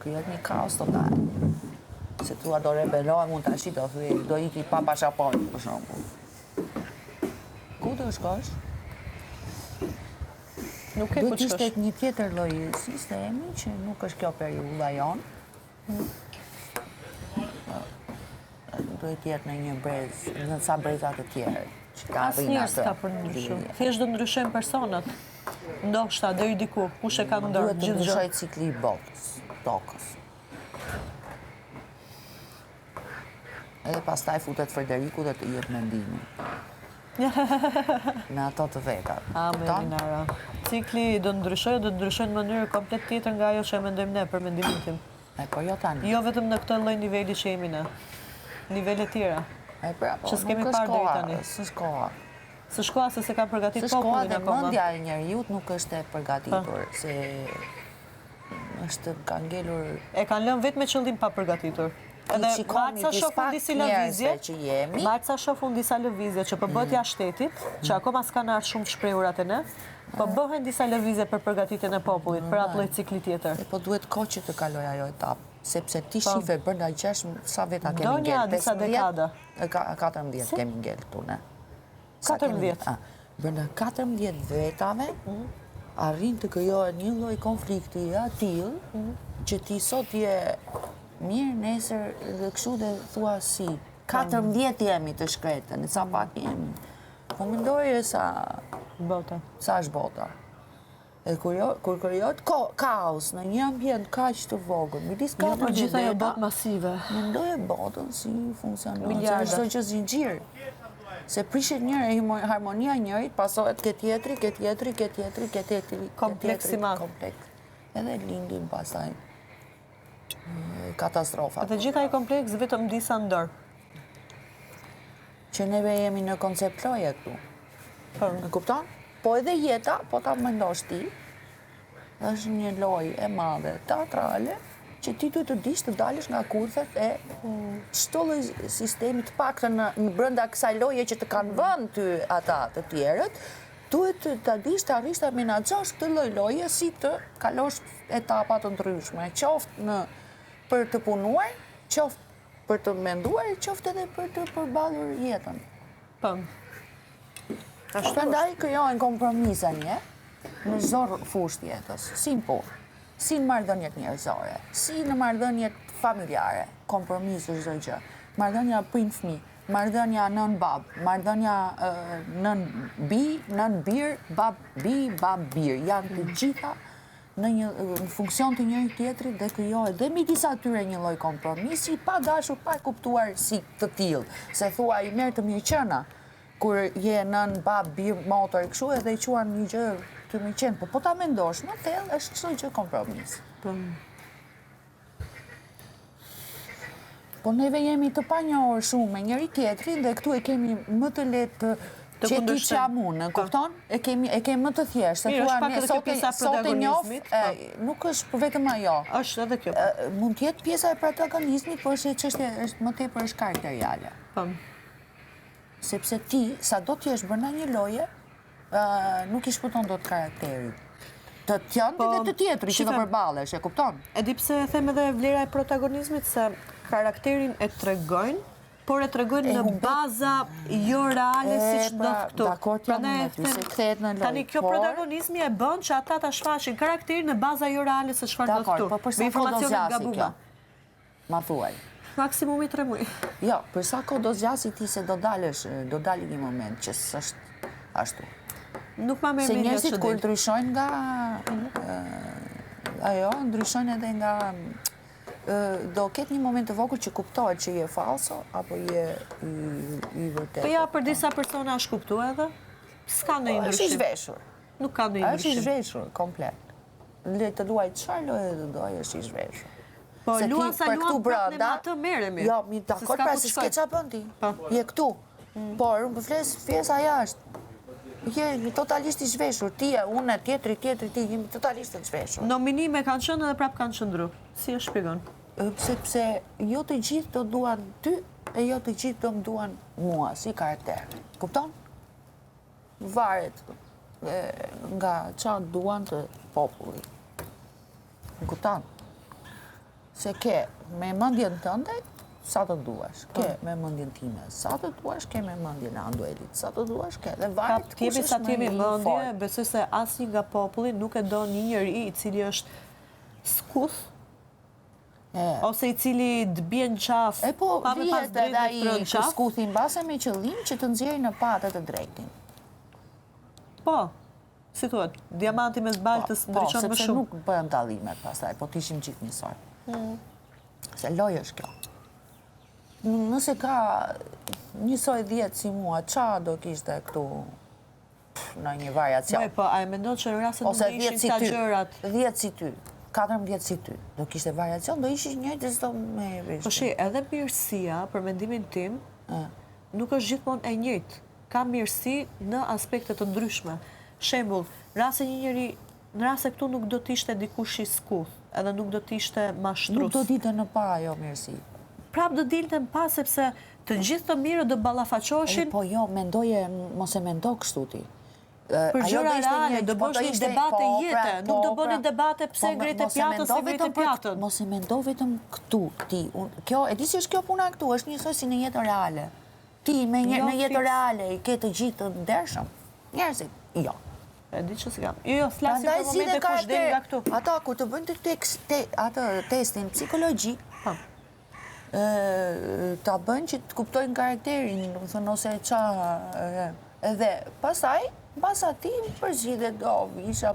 Krijohet një kaos total. Se thua do rebelohem unë tash do thuj do iki pa pasaportë për shembull. Ku do shkosh? Nuk e Do ku të ishte shkosh. një tjetër lloj sistemi që nuk është kjo periudha jon. Duhet të jetë në një brez, në ca breza të tjerë. Që ka Asnjëherë s'ka për ndryshuar. Thjesht do ndryshojnë personat. Ndoshta deri diku, kush e ka në dorë Duhet të gjithë gjë. ndryshoj cikli i botës, tokës. Edhe pastaj futet Frederiku dhe të jep mendimin. Në ato të vetat. Melinara. Cikli do ndryshojë në mënyrë komplet tjetër nga ajo që e mendojmë ne për mendimin tim. Po jo tani. Jo vetëm në këtë lloj niveli që jemi ne. Nivele tjera. Që s'kemi parë deri tani. S'është koha. Së shkoa se se ka përgatit S'është koha popullin dhe akoma. mendja e njeriut nuk është e përgatitur, se është ka ngelur. E kanë lënë vetëm me qëllim pa përgatitur. Edhe Marca shofun disi lëvizje, Marca shofun disa lëvizje që përbët jashtë shtetit, që akoma s'kanë ardhur shumë të shprehurat e ne, po bëhen disa lëvizje për përgatitjen e popullit, për atë lloj cikli tjetër. Po duhet kohë që të kaloj ajo etapë, sepse ti shife brenda 6 sa veta kemi ngel? Donja disa dekada. 14 kemi ngel këtu ne. 14. Brenda 14 vetave arrin të krijohet një lloj konflikti i tillë që ti sot je mirë, nesër dhe kështu dhe thua si 14 jemi të shkretën, sa pak jemi. Po mendoj sa është bota. E kur krijohet kaos në një ambient kaq të vogël, midis ka për gjitha jo botë masive. Mendoj botën si funksionon, se çdo gjë zinxhir. Se prishet njëri, harmonia njërit, pasohet ke tjetri. Kompleks i madh. Edhe lindin pastaj katastrofat. Dhe gjitha i kompleks vetëm disa ndër. Që neve jemi në koncept loje këtu. E kupton? Po edhe jeta, po ta mendosh ti, është një lojë e madhe teatrale, që ti duhet të dish të dalësh nga kurthet e çdo lloj sistemi të paktën në brenda kësaj loje që të kanë vënë ty ata të tjerët, duhet ta dish të arrish ta menaxhosh këtë lloj loje si të kalosh etapa të ndryshme, qoftë për të punuar, qoftë për të menduar, qoftë edhe për të përballur jetën. Pëm. Prandaj krijojnë kompromise në çdo fushë jetës. Simpull. Si në marrëdhëniet njerëzore, si në marrëdhëniet familjare, kompromisë çdo gjë. Marrëdhënia prind-fëmijë, marrëdhënia nën-bab, marrëdhënia nën-bi, nën-bir, bab-bi, bab-bir. Janë të gjitha në funksion të njëri tjetrit dhe krijohet dhe midis atyre një lloj kompromisi, pa dashur, pa kuptuar si të tillë. Se thua i merr të mirëqena, kur je nën bab, bir, motor, kështu edhe i quan një gjë të mirëqen, po ta mendosh, në thellë është çdo gjë kompromis. Po neve jemi të panjohur shumë me njëri tjetrin dhe këtu e kemi më të lehtë që ti çam unë, kupton? E kemi më të thjeshtë, se thua ne sot e njoh, nuk është vetëm ajo. Është edhe kjo. Mund të jetë pjesa e protagonizmit, por është më tepër është karakteriale. Sepse ti, sa do t'jesh brenda një loje, nuk i shpëton dot karakterit. Të tjandit dhe të tjetri që do përballesh, e kupton? E di pse e them edhe vlera e protagonizmit, se karakterin e tregojnë, por e tregojnë në baza jo reale siç do këtu. Dakor, jam me ty, se kthehet në lojë. Tani kjo protagonizmi e bën që ata ta shfaqin karakterin në baza jo reale se çfarë do këtu. Po për sa kohë do zgjasë kjo? Ma thuaj. Maksimumi 3 muaj. Jo, për sa kohë do zgjasë ti se do dali një moment që s'është ashtu. Nuk ma merr se mendja njerëzit kur ndryshojnë nga ndryshojnë edhe nga do ketë një moment të vogël që kuptohet që je falso apo je i vërtetë. Po ja, për disa persona është kuptuar edhe? S'ka ndonjë ndryshim. Është i zhveshur. Nuk ka ndonjë ndryshim. Është i zhveshur komplet. Le të luaj çfarë loje të doj, është i zhveshur. Po luan sa luan prapë me atë merremi. Jo, mi dakor, pra se s'ke ç'a bën ti. Je këtu. Por unë po fles jashtë. Je totalisht i zhveshur, ti e unë, tjetri, ti jemi totalisht të zhveshur. Nominime kanë qenë edhe prapë kanë qëndru. Si e shpjegon? Sepse jo të gjithë do duan ty, e jo të gjithë do më duan mua, si karakter. Kupton? Varet nga qa duan të populli. Kupton? Se ke me mendjen tënde, sa të duash, ke me mendjen time, sa të duash, ke me mendjen e Anduelit, sa të duash, ke dhe varet kush është më i fortë. Besoj se asnjë nga populli nuk e do një njeri i cili është skuth, ose i cili të bjen qaf, pa me pas drejtë të prën qaf. Skuthin base me qëllim që të nxjerrë në patë të drejtin. Po, si thuhet, diamanti mes baltës ndryqon më shumë. Po, sepse nuk bëhen dallimet pastaj, po t'ishim gjithë njësoj. Se lojë është kjo. Nëse ka njësoj 10 si mua, qa do kishte këtu në një variacion? Po, a e mendon që në rrasët nuk ishin këta gjërat? 10 si ty, 14 si ty. Do kishte variacion, do ishin njëjtë s'do me vishë. Po shi, edhe mirësia, për mendimin tim, nuk është gjithmonë e njëjtë. Ka mirësi në aspekte të ndryshme. Shembull, në rrasë këtu nuk do t'ishte dikush i skuth, edhe nuk do t'ishte mashtrus. Nuk do dite në pa ajo mirësi. Prap do dilte në pas, sepse të gjithë të mirë do ballafaqoheshin. Po jo, mendoje, mos e mendo kështu ti. Për gjëra reale, do bësh një debate jete, nuk do bëni debate pse ngrete pjatën, se ngrete pjatën. Mos e mendo vetëm këtu, ti. Kjo, e di si është kjo puna këtu, është njësoj si në jetë reale. Ti, në jetë reale, i ke të gjithë të ndershëm. Njerëzit, jo. E di që si kam. Jo, flasim për momente kush del nga këtu. Ata, kur të bëjnë atë testin psikologjik, ta bëjnë që të kuptojnë karakterin, në më thënë, ose qa, edhe pasaj, basa ti përzgjidhet do, visha,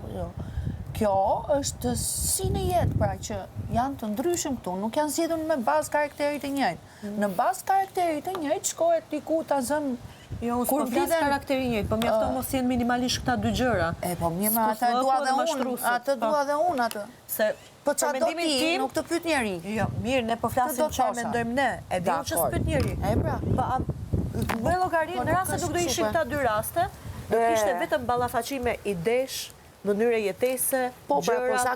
kjo është si në jetë, pra që janë të ndryshëm këtu, nuk janë zgjedhur me bazë karakterit të njëjtë. Në bazë karakterit të njëjtë, shkohet diku ta zëm. Jo, unë s'po flas karakterin njëjtë, po mjafton mos jenë minimalisht këta dy gjëra. Po mirë, atë dua dhe unë, atë. Po qa do ti, nuk të pyet njeri. Jo, mirë, ne po flasim që mendojmë ne. E di që s'pyet njeri. E pra. Bëj llogari, në rast se nuk do ishin këta dy raste, do kishte vetëm ballafaqime idesh, mënyre jetese, gjëra,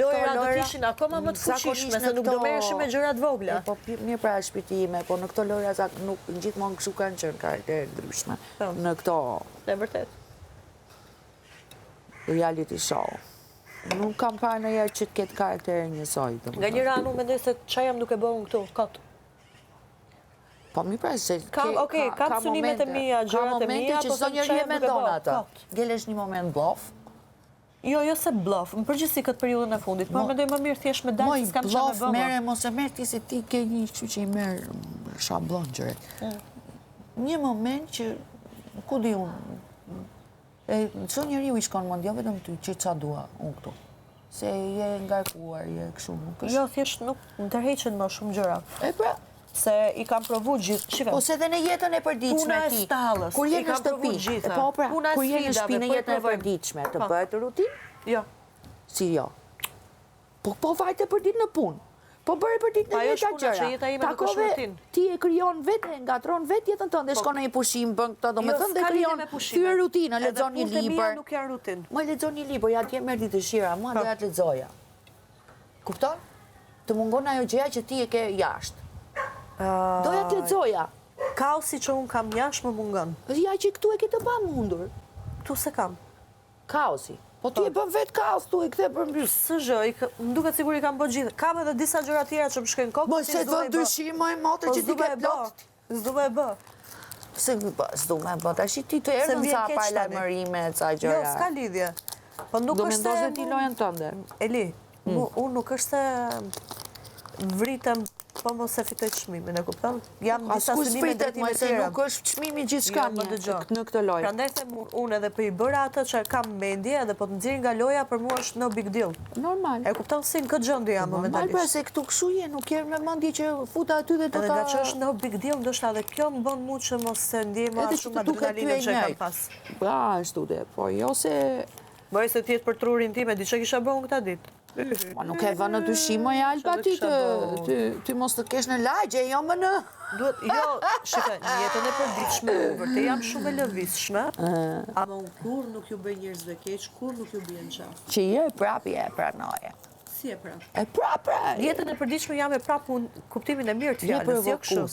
lojra do t'ishin akoma më të fuqishme, se nuk do merreshin me gjërat vogla. Po mirë pra shpirtime, po në këto lojra nuk gjithmonë kështu kanë qenë karaktere ndryshme. Në këto... E vërtet. Reality show. Nuk kam parë në herë që të ketë karaktere njësoj. Nga njëra anu mendoj se qa jam duke bërë këtu, kot. Po mi pra se kam synimet e mia, gjërat e mia, që çdo njeri e mendon atë. Gelesh një moment blof. Jo se blof, më përgjithsi këtë periudhën e fundit, po mendoj më mirë thjesht me dalë se s'kam çfarë me bëma. Mere, mos e merr ti se ti ke një kështu që i merr shablon gjërat. Një moment që ku di unë, çdo njeriu i shkon mend, jo vetëm ty, që ça dua unë këtu. Se je ngarkuar, je kështu, nuk është. Jo, thjesht nuk më tërheqen më shumë gjëra. E pra, se i kam provu gjithë, shive. po se dhe në jetën e përditshme ti. Puna e stallës. Kur je në shtëpi, po pra, kur je në shtëpi në jetën e përditshme, të bëhet rutinë? Jo. Si jo? Po vajte për ditë në punë. Po bëre për ditë në jeta gjëra. Takove, ti e krijon vetë, ngatron vetë jetën tënde, shkon në një pushim, bën këtë, domethënë dhe krijon thyer rutinë, lexon një libër. Nuk janë rutinë. Më lexon një libër, ja ti merr ditë dëshira, mua do ja të lexoja. Kupton? Të mungon ajo gjëja që ti e ke jashtë. Doja të lexoja. Kaosi që unë kam jashtë më mungon. Ja që këtu e ke të pamundur. Këtu se kam. Kaosi. Po ti e bën vetë kaos, tu e kthe përmbys. Së gjë, më duket sigur i kam bërë gjithë. Kam edhe disa gjëra tjera që më shkojnë kokë. Mos e vën dyshim më motor që ti ke plot. S'duve e bë. Se s'du me bë. Tash ti të erdhën ca paralajmërime, ca gjëra. Jo, s'ka lidhje. Po nuk është se... Do mendoj ti lojën tënde. Eli, unë nuk është se vritem po mos e fitoj çmimin, e kupton? Jam disa synime drejtime të tjera. Nuk është çmimi gjithçka në këtë lojë. Prandaj them unë edhe po i bëra atë që kam mendje edhe po të nxjerr nga loja për mua është no big deal. Normal. E kupton si në këtë gjendje jam momentalisht. Normal, pra se këtu kshu je, nuk ke me mendje që futa aty dhe do ta. Edhe nga që është no big deal, ndoshta edhe kjo më bën mua që mos e ndjej më as shumë adrenalinën që kam pas. Pra, ashtu dhe, po jo se bëj se ti për trurin tim, di çka kisha bën këtë ditë. Ma nuk e vë në dyshim, e Alba, ty mos të kesh në lagje, jo më në... Jo, shika, një jetën e përditshme, vërtet jam shumë e lëvizshme, ama unë kur nuk ju bëj njerëzve keq, kur nuk ju bëj në qafë. Që je prap je pranoje. Si e prap? E prap. Jetën e përditshme jam e prap unë kuptimin e mirë të fjalës, jo kështu.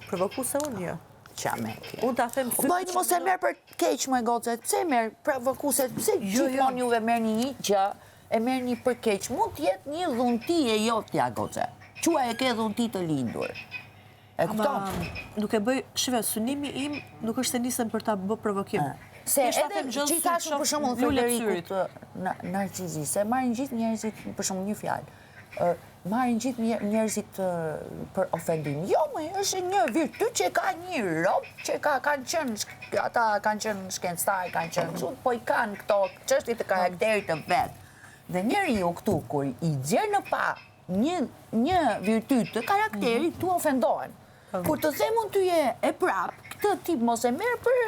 Provokuese unë jo. Qa mekje. Unë ta them sytë. Bëjnë mos e merë për keq më e gocet, pse e merë provokuese, pse gjithmonë juve merë një gjë, e merë një për keq, mund t'jetë një dhunti e jotja goce. Qua e ke dhunti të lindur. E kupton? Nuk e bëj, shive, synimi im nuk është se nisem për ta bë provokim. Se edhe gjithashtu për shembull Frederikut narcizi, se marrin gjithë njerëzit për shembull një fjalë. Marrin gjithë njerëzit për ofendim. Jo, më është një virtyt që ka një rob që ata kanë qenë shkencëtar, kanë qenë kështu, po i kanë këto çështje të karakterit të vet. Dhe njeriu këtu kur i gjerë në pa një virtyt të karakterit, tu ofendohen. Kur të themun ty e prap, këtë tip mos e merr për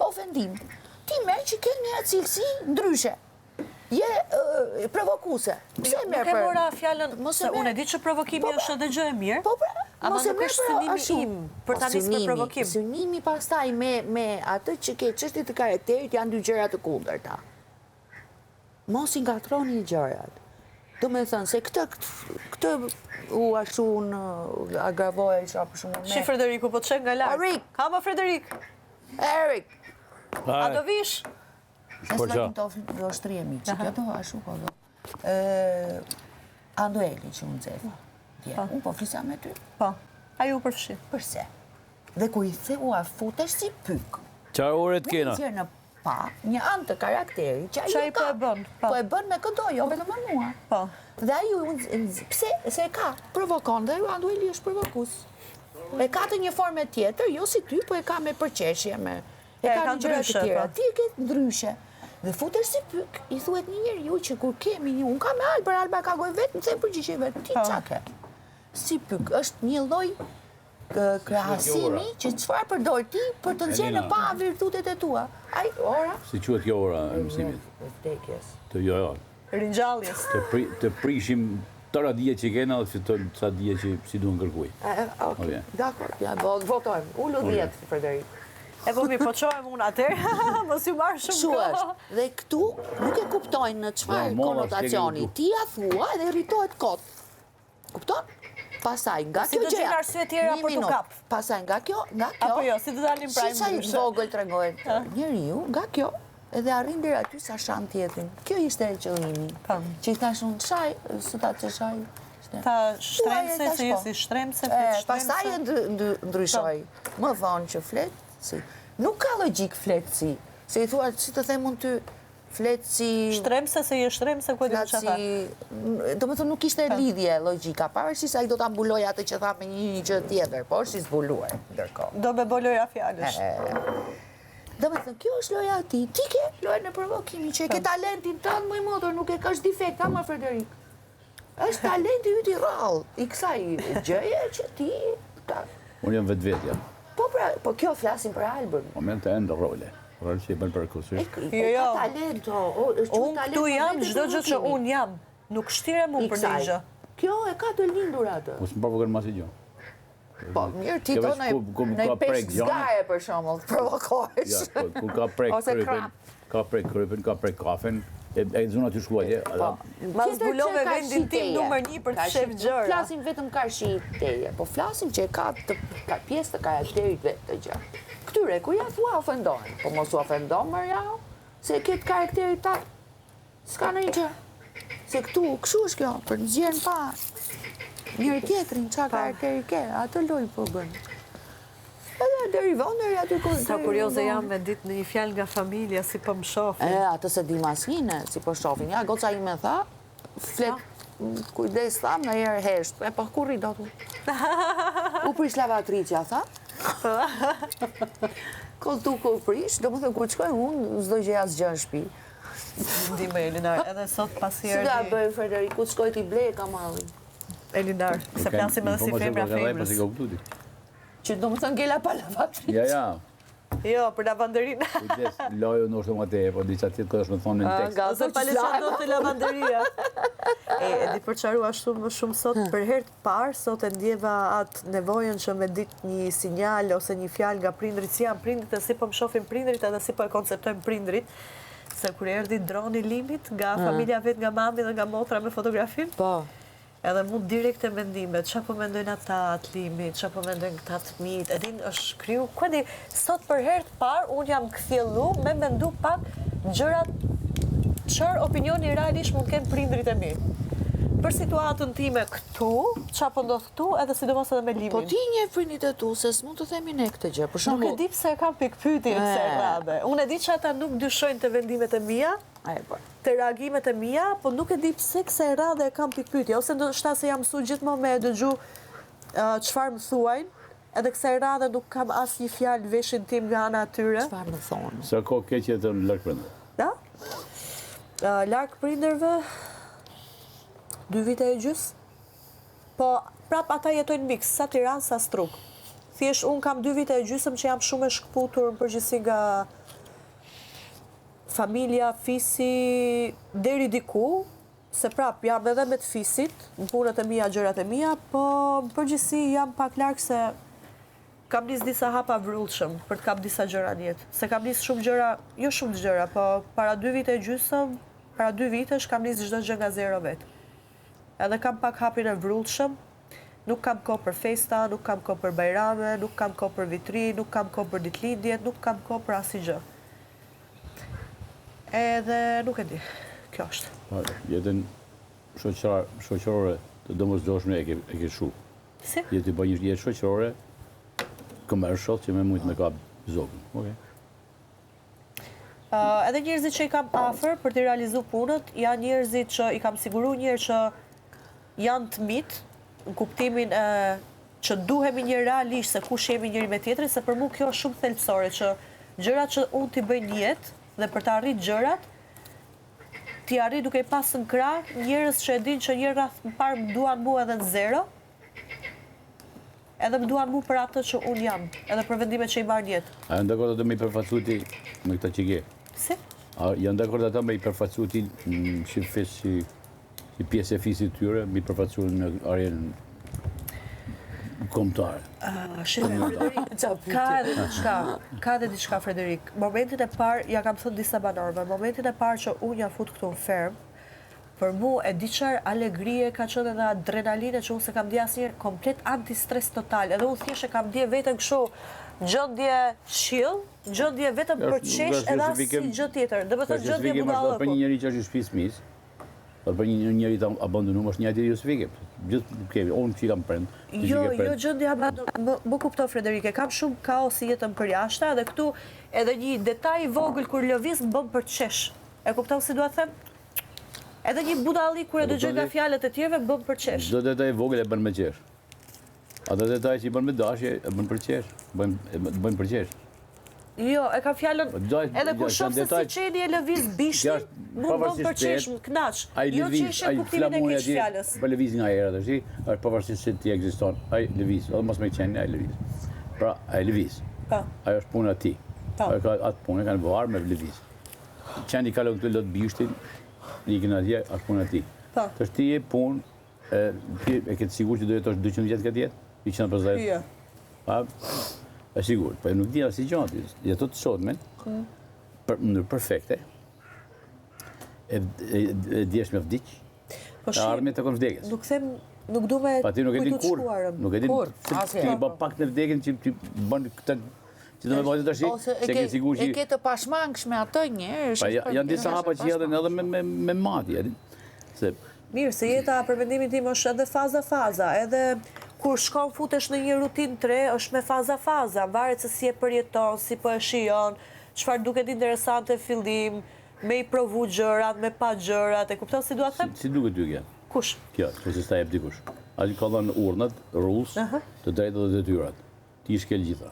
ofendim. Ti merr që ke një cilësi ndryshe. Je provokuese. Pse merr për? Nuk e mora fjalën, se unë e di që provokimi është edhe gjë e mirë. Po pra, ama nuk është synimi im për ta nisur me provokim. Synimi pastaj me atë që ke çështje të karakterit janë dy gjëra të kundërta. Mos i ngatroni gjërat. Do me thënë, se këtë u ashtu në agravoja isha për shumë me... Shi Frederiku, po të qenë nga lartë. Erik! Hama Frederik! Erik! A do vish? Po qa? Do shtri e mi, që kjo do ashtu po do. Andueli që unë zefa. Unë po flisa me ty. Po, a ju përfshi. Përse? Dhe ku i thua futesh si pyk. Qarë oret kena? Dhe i në pa, një anë të karakteri që ajo ka. Po e bën me këto, jo vetëm me mua. Po. Dhe ajo, pse, se ka, provokon, dhe Andueli është provokus. E ka të një forme tjetër, jo si ty, po e ka me përqeshje, e ka një gjëra të tjera. Ti e ke ndryshe. Dhe futesh si pyk, i thuhet një njeriu që kur kemi një, unë ka me Alba ka gojë vetë, në them përgjigje vetë, ti qa ke? Si pyk, është një lloj krahasimi që çfarë përdor ti për të nxjerrë në pa virtutet e tua. Ai, ora? Si quhet kjo ora e mësimit? Vdekjes. Të jo. Ringjalljes. Të prishim tëra dije që kena dhe fitojmë ca dije që si duhen kërkuj. Okej, dakor. Ja, votojmë. Ullu 10, Frederik. E po mi, po qohem unë atërë, mos ju marrë shumë kohë. Dhe këtu nuk e kuptojnë në çfarë konotacioni. Ti ja thua edhe rritohet kot. Kupton? Pasaj nga kjo gjëja. Si të gjenë arsye tjera për të kap. Pasaj nga kjo. Apo jo, si të dalim prajmë ndryshe. Si sa i vogël tregohet njeriu, nga kjo, edhe arrin deri aty sa shan tjetrin. Kjo ishte qëllimi. Që i thashun, shaj, së ta që shaj, Ta shtremse, se jesi shtremse, flet shtremse. Pastaj e ndryshoj. Më vonë që fletësi. Nuk ka logjik fletësi. Se i thua, si të them unë ty, fletësi... Shtremse se je shtremse, ku e di që tha? Do më thënë nuk ishte lidhje logjika, pavarësisht se ai do ta mbuloj atë që tha me një gjë tjetër, po është i zbuluar ndërkohë. Do me boloja fjalësh. Do me thënë, kjo është loja ti, ti ke lojën e provokimit, që e ke talentin tënë më i motor, nuk e ka është defekt, ama Frederik. është talenti yt i rrallë, i kësaj gjëje që ti... Unë jam vetvetja. Po kjo flasim për Albën. Momente e ndë role. Role që i bën perkusisht. Jo, talento. Unë këtu jam, çdo gjë që unë jam. Nuk shtirem unë për një gjë. Kjo e ka të lindur atë. Mos më provokon mas i gjë. Po, mirë ti do në pesh zgaje për shembull, provokohesh. Ja, kur ka prek krypin, ka prek kafen, e zona ty shkuaje. Ma zbulove vendin tim numër 1 për të shef gjëra. Flasim vetëm karshi teje, po flasim që e ka pjesë të karakterit vetë të gjë. Këtyre, kur ja thua ofendojnë, po mos u ofendon mërja, se këtë karakterit ta, s'ka në një gjë. Se këtu, këshu është kjo, për në zjerën pa, njëri tjetërin, qa karakteri ke, atë loj po bënë. Edhe deri vëndër, aty kur... Sa kurioze jam me ditë në një fjalë nga familja, si po më shofin. Atë se di maskine, si po shofin. Ja, goca i me tha, flet, kujdes tham, në herë hesht. E pa kurri do tu. U prish lavatricja, tha. Ko tu ku prish, do më thë kur qkoj unë, zdo gjë asgjë në shtëpi. Ndime, Elinar, edhe sot pasjerë... Si da bëjë, Frederik, ku qkoj t'i blej ka marri. Elinar, se flasim edhe si femra femrës. Që do më thënë ngella pa lavatricja. Ja. Jo, për lavanderinë. Kujdes, lojë në është më te, po diqa tjetë këtë është me thonë në tekst. Ose palesha do të lavanderia. E di përqarua shumë shumë sot, për herë të parë, sot e ndjeva atë nevojën që me ditë një sinjal ose një fjalë nga prindrit, si janë prindrit e si po më shohin prindrit edhe si po e konceptojmë prindrit. Se kur erdhi droni limit nga familja vet, nga mami dhe nga motra me fotografin. Po. Edhe mund direkt e mendimet, qa po mendojnë ata atë limit, qa po mendojnë këta të mit, edhin është kryu, këdi, sot për herë të parë, unë jam këthjellu me mendu pak gjërat qërë opinioni realisht mund kenë prindrit e mi. Për situatën time këtu, qa po ndodh këtu, edhe sidomos edhe me limin. Po ti një prindit e tu, se s'mund të themi ne këtë gjë, për shembull. Nuk e di pse e kam pikpyetje kësaj radhe. Unë e di që ata nuk dyshojnë të vendimet e mia, të reagimet e mia, po nuk e di pse kësaj radhe e kam pikpyetje, ose ndoshta se jam mësuar gjithmonë me dëgju çfarë më thuajnë, edhe kësaj radhe nuk kam asnjë fjalë veshin tim nga ana e tyre. Çfarë më thonë? Sa kohë keqe të larg prindërve? Da? Larg prindërve 2 vite e gjys. Po prap ata jetojnë miks, sa Tiranë sa Struk. Thjesht unë kam 2 vite e gjysëm që jam shumë e shkputur në përgjithësi nga familja, fisi, deri diku, se prap jam edhe me të fisit, në punët e mia, gjërat e mia, po në përgjithësi jam pak larg se kam nis disa hapa vrullshëm për të kap disa gjëra në jetë. Se kam nis shumë gjëra, jo shumë gjëra, po para 2 vite e gjysëm, para 2 vitesh kam nis çdo gjë nga zero vetë. Edhe kam pak hapin e vrullshëm, nuk kam kohë për festa, nuk kam kohë për bajrame, nuk kam kohë për vitri, nuk kam kohë për ditëlindjet, nuk kam kohë për asnjë gjë. Edhe nuk e di, kjo është. Jetën shoqërore të domosdoshme e ke shu. Si? Jetë i bëj një jetë shoqërore, commercial që me mujtë me ka zogën. Okay. Edhe njerëzit që i kam afër për të realizu punët, janë njerëzit që i kam siguru njerë që janë të mitë, në kuptimin që duhemi një realisht se kush jemi njëri me tjetrin, se për mu kjo është shumë thelpsore, që gjërat që unë t'i bëj jetë dhe për të arrit gjërat, t'i arrit duke i pasë në krah, njerëz që e din që një rreth më parë më duan mu edhe në zero, edhe më duan mu për atë që unë jam, edhe për vendimet që i marrë jetë. A janë dakord të me i përfacu ti me këta që ke? Si? A janë dakord ata me i përfacu ti si fis si pjesë e fisit tyre, mi përfacu në arjen kombëtare? Ka edhe diçka, Frederik. Momentin e parë, ja kam thënë disa banorëve, momentin e parë që unë ja fut këtu në ferm, për mu e di çfarë alegrie ka qenë edhe adrenaline që unë se kam ndje asnjëherë, komplet antistres total. Edhe unë thjesht e kam ndje veten kështu gjendje chill, gjendje vetëm për qesh edhe asnjë gjë tjetër. Do të thotë gjendje budallëku. Për një njerëz që është i shtëpisë mis, Për një njëri të abandonuar është një ajtë justifike. Gjithë kemi, unë që kam prend. Jo, gjendja më kupto Frederike, kam shumë kaos i jetën për jashta dhe këtu edhe një detaj i vogël kur lëviz më bëm për qesh. E kupton si dua të them? Edhe një budalli kur e dëgjoj nga fjalët e tjerëve më bëm për qesh. Çdo detaj i vogël e bën me qesh. Ata detaj që i bën me dashje e bën për qesh. Bëjmë për qesh. Jo, e ka fjalën edhe kur shoh se si qeni e lëviz bishtin, mund bëm për qesh, më knaq. Jo qeshje kuptimin e keq fjalës. Po lëviz nga era tash, është pavarësisht se ti ekziston. Ai lëviz, edhe mos më qenë ai lëviz. Pra, ai lëviz. Po. Ajo është puna e tij. Ai ka atë punë kanë bëvar me lëviz. Qeni ka lënë këtu lot bishtin, ikën atje, është puna e tij. Po. Tash ti e punë e ke sigurt që do jetosh 200 vjet këtë jetë? 150. Jo. Pa, e sigur, po nuk di asnjë gjë, jeto të sotmen, në mënyrë perfekte, e djesh me vdiq, e arme të kon vdekjes. Nuk du me Pa ti nuk e din kujtu të kur, shkuarëm. nuk e din ti i bë pak në vdekjen që ti bën këtë që do me bëjë tash, se ke sigur që e ke të pashmangshme atë njerëz. pa janë disa hapa që janë edhe me mati, se Mirë, se jeta për mendimin tim është edhe faza, edhe kur shkon futesh në një rutinë tre, është me faza, varet se si e përjeton, si po e shijon, çfarë duket interesante fillim, me i provu gjërat, me pa gjërat, e kupton si dua të them? si duket ty kjo? Kush? Kjo, që s'ta jep dikush. Ai ka dhënë urnat, rules, të drejtat dhe detyrat. Ti i shkel gjitha.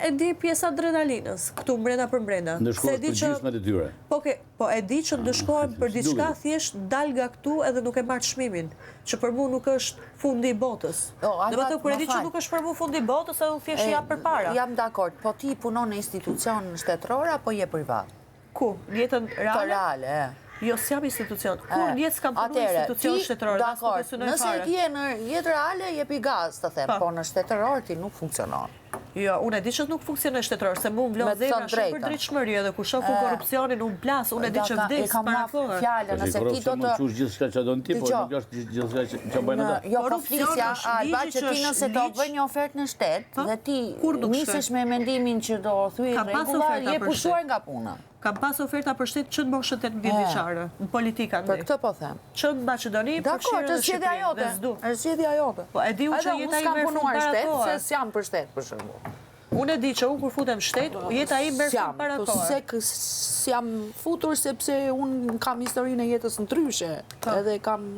E di pjesa adrenalinës, këtu mbrenda për mbrenda. Ndërshkohet për gjysmë detyre. Po e di që ndëshkohem për diçka thjesht dal nga këtu edhe nuk e marr çmimin, që për mua nuk është fundi i botës. Domethënë kur e di që nuk është për mua fundi i botës, edhe thjesht jap përpara. Jam dakord, po ti punon në institucion shtetëror apo je privat? Ku? Në jetën reale? Reale, Jo, s'jam institucion. Kur në jetë s'kam punu institucion shtetëror, as nuk e synoj fare. Nëse ti je në jetë reale, jepi gaz, të them, po në shtetëror ti nuk funksionon. Jo, unë e di që nuk funksionon shtetëror, se mu më vlon zemra shumë për drejtshmëri edhe kur shoh korrupsionin unë plas, unë e di që vdes para kohë. Fjalën, nëse ti do të çush gjithçka që don ti, po nuk është gjithçka që bëjnë ata. Jo, po flisja, Alba, që ti nëse do bëj një ofertë në shtet dhe ti nisesh me mendimin që do thyej rregulla, je pushuar nga puna. Kam pas oferta për shtet që në moshën 18 vjeçare, në politika ndaj. Për këtë po them. Që në Maqedoni, dakor, është zgjedhja jote. Është zgjedhja jote. Po e di unë që jeta ime merr fund para kohë. Se s'jam për shtet për shembull. Unë e di që unë kur futem shtet, jeta ime merr fund para kohë. Po s'jam futur sepse unë kam historinë e jetës ndryshe. Edhe kam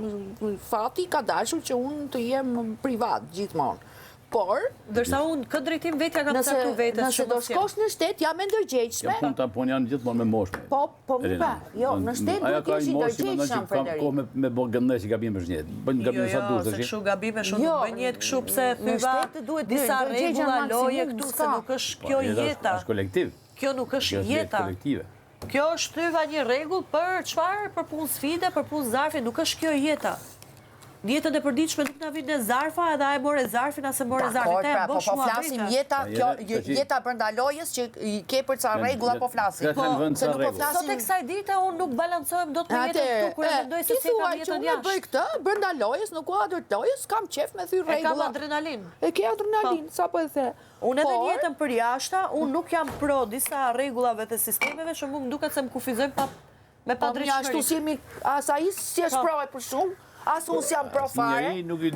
fati ka dashur që unë të jem privat gjithmonë. Por, ndërsa unë këtë drejtim vetja kam caktuar vetes. Nëse do shkosh në shtet, jam e ndërgjegjshme. Ja pun janë gjithmonë me moshme. Po, jo, në shtet duhet të jesh i ndërgjegjshëm, Frederik. Ko me bë gëndësh i gabim për shtet. Bën gabim sa dush tash. Jo, se kështu gabime shumë nuk bën jetë kështu pse thyva disa rregulla loje këtu se nuk është kjo jeta. Është kolektiv. Kjo nuk është jeta. Kjo është thyva një rregull për çfarë? Për punë sfide, për punë zarfi, nuk është kjo jeta. Jetën e përditshme nuk na vjen në zarfa, edhe ai more zarfin ose more zarfin. Po flasim jeta brenda lojës që i ke për ca rregulla po flasim. Se nuk po flasim. Sot e kësaj dite unë nuk balancohem dot me jetën këtu kur e mendoj se si kam jetën jashtë. Ti bëj këtë brenda lojës, në kuadër të lojës, kam qef me thyr rregulla. E kam adrenalin. E ke adrenalin, sapo e the. Unë edhe në jetën përjashta, unë nuk jam pro disa rregullave të sistemeve, që më duket se më kufizojnë me padrejtshmëri. Ashtu si jemi, asaj si është pro për shumë. As unë s'jam pro fare,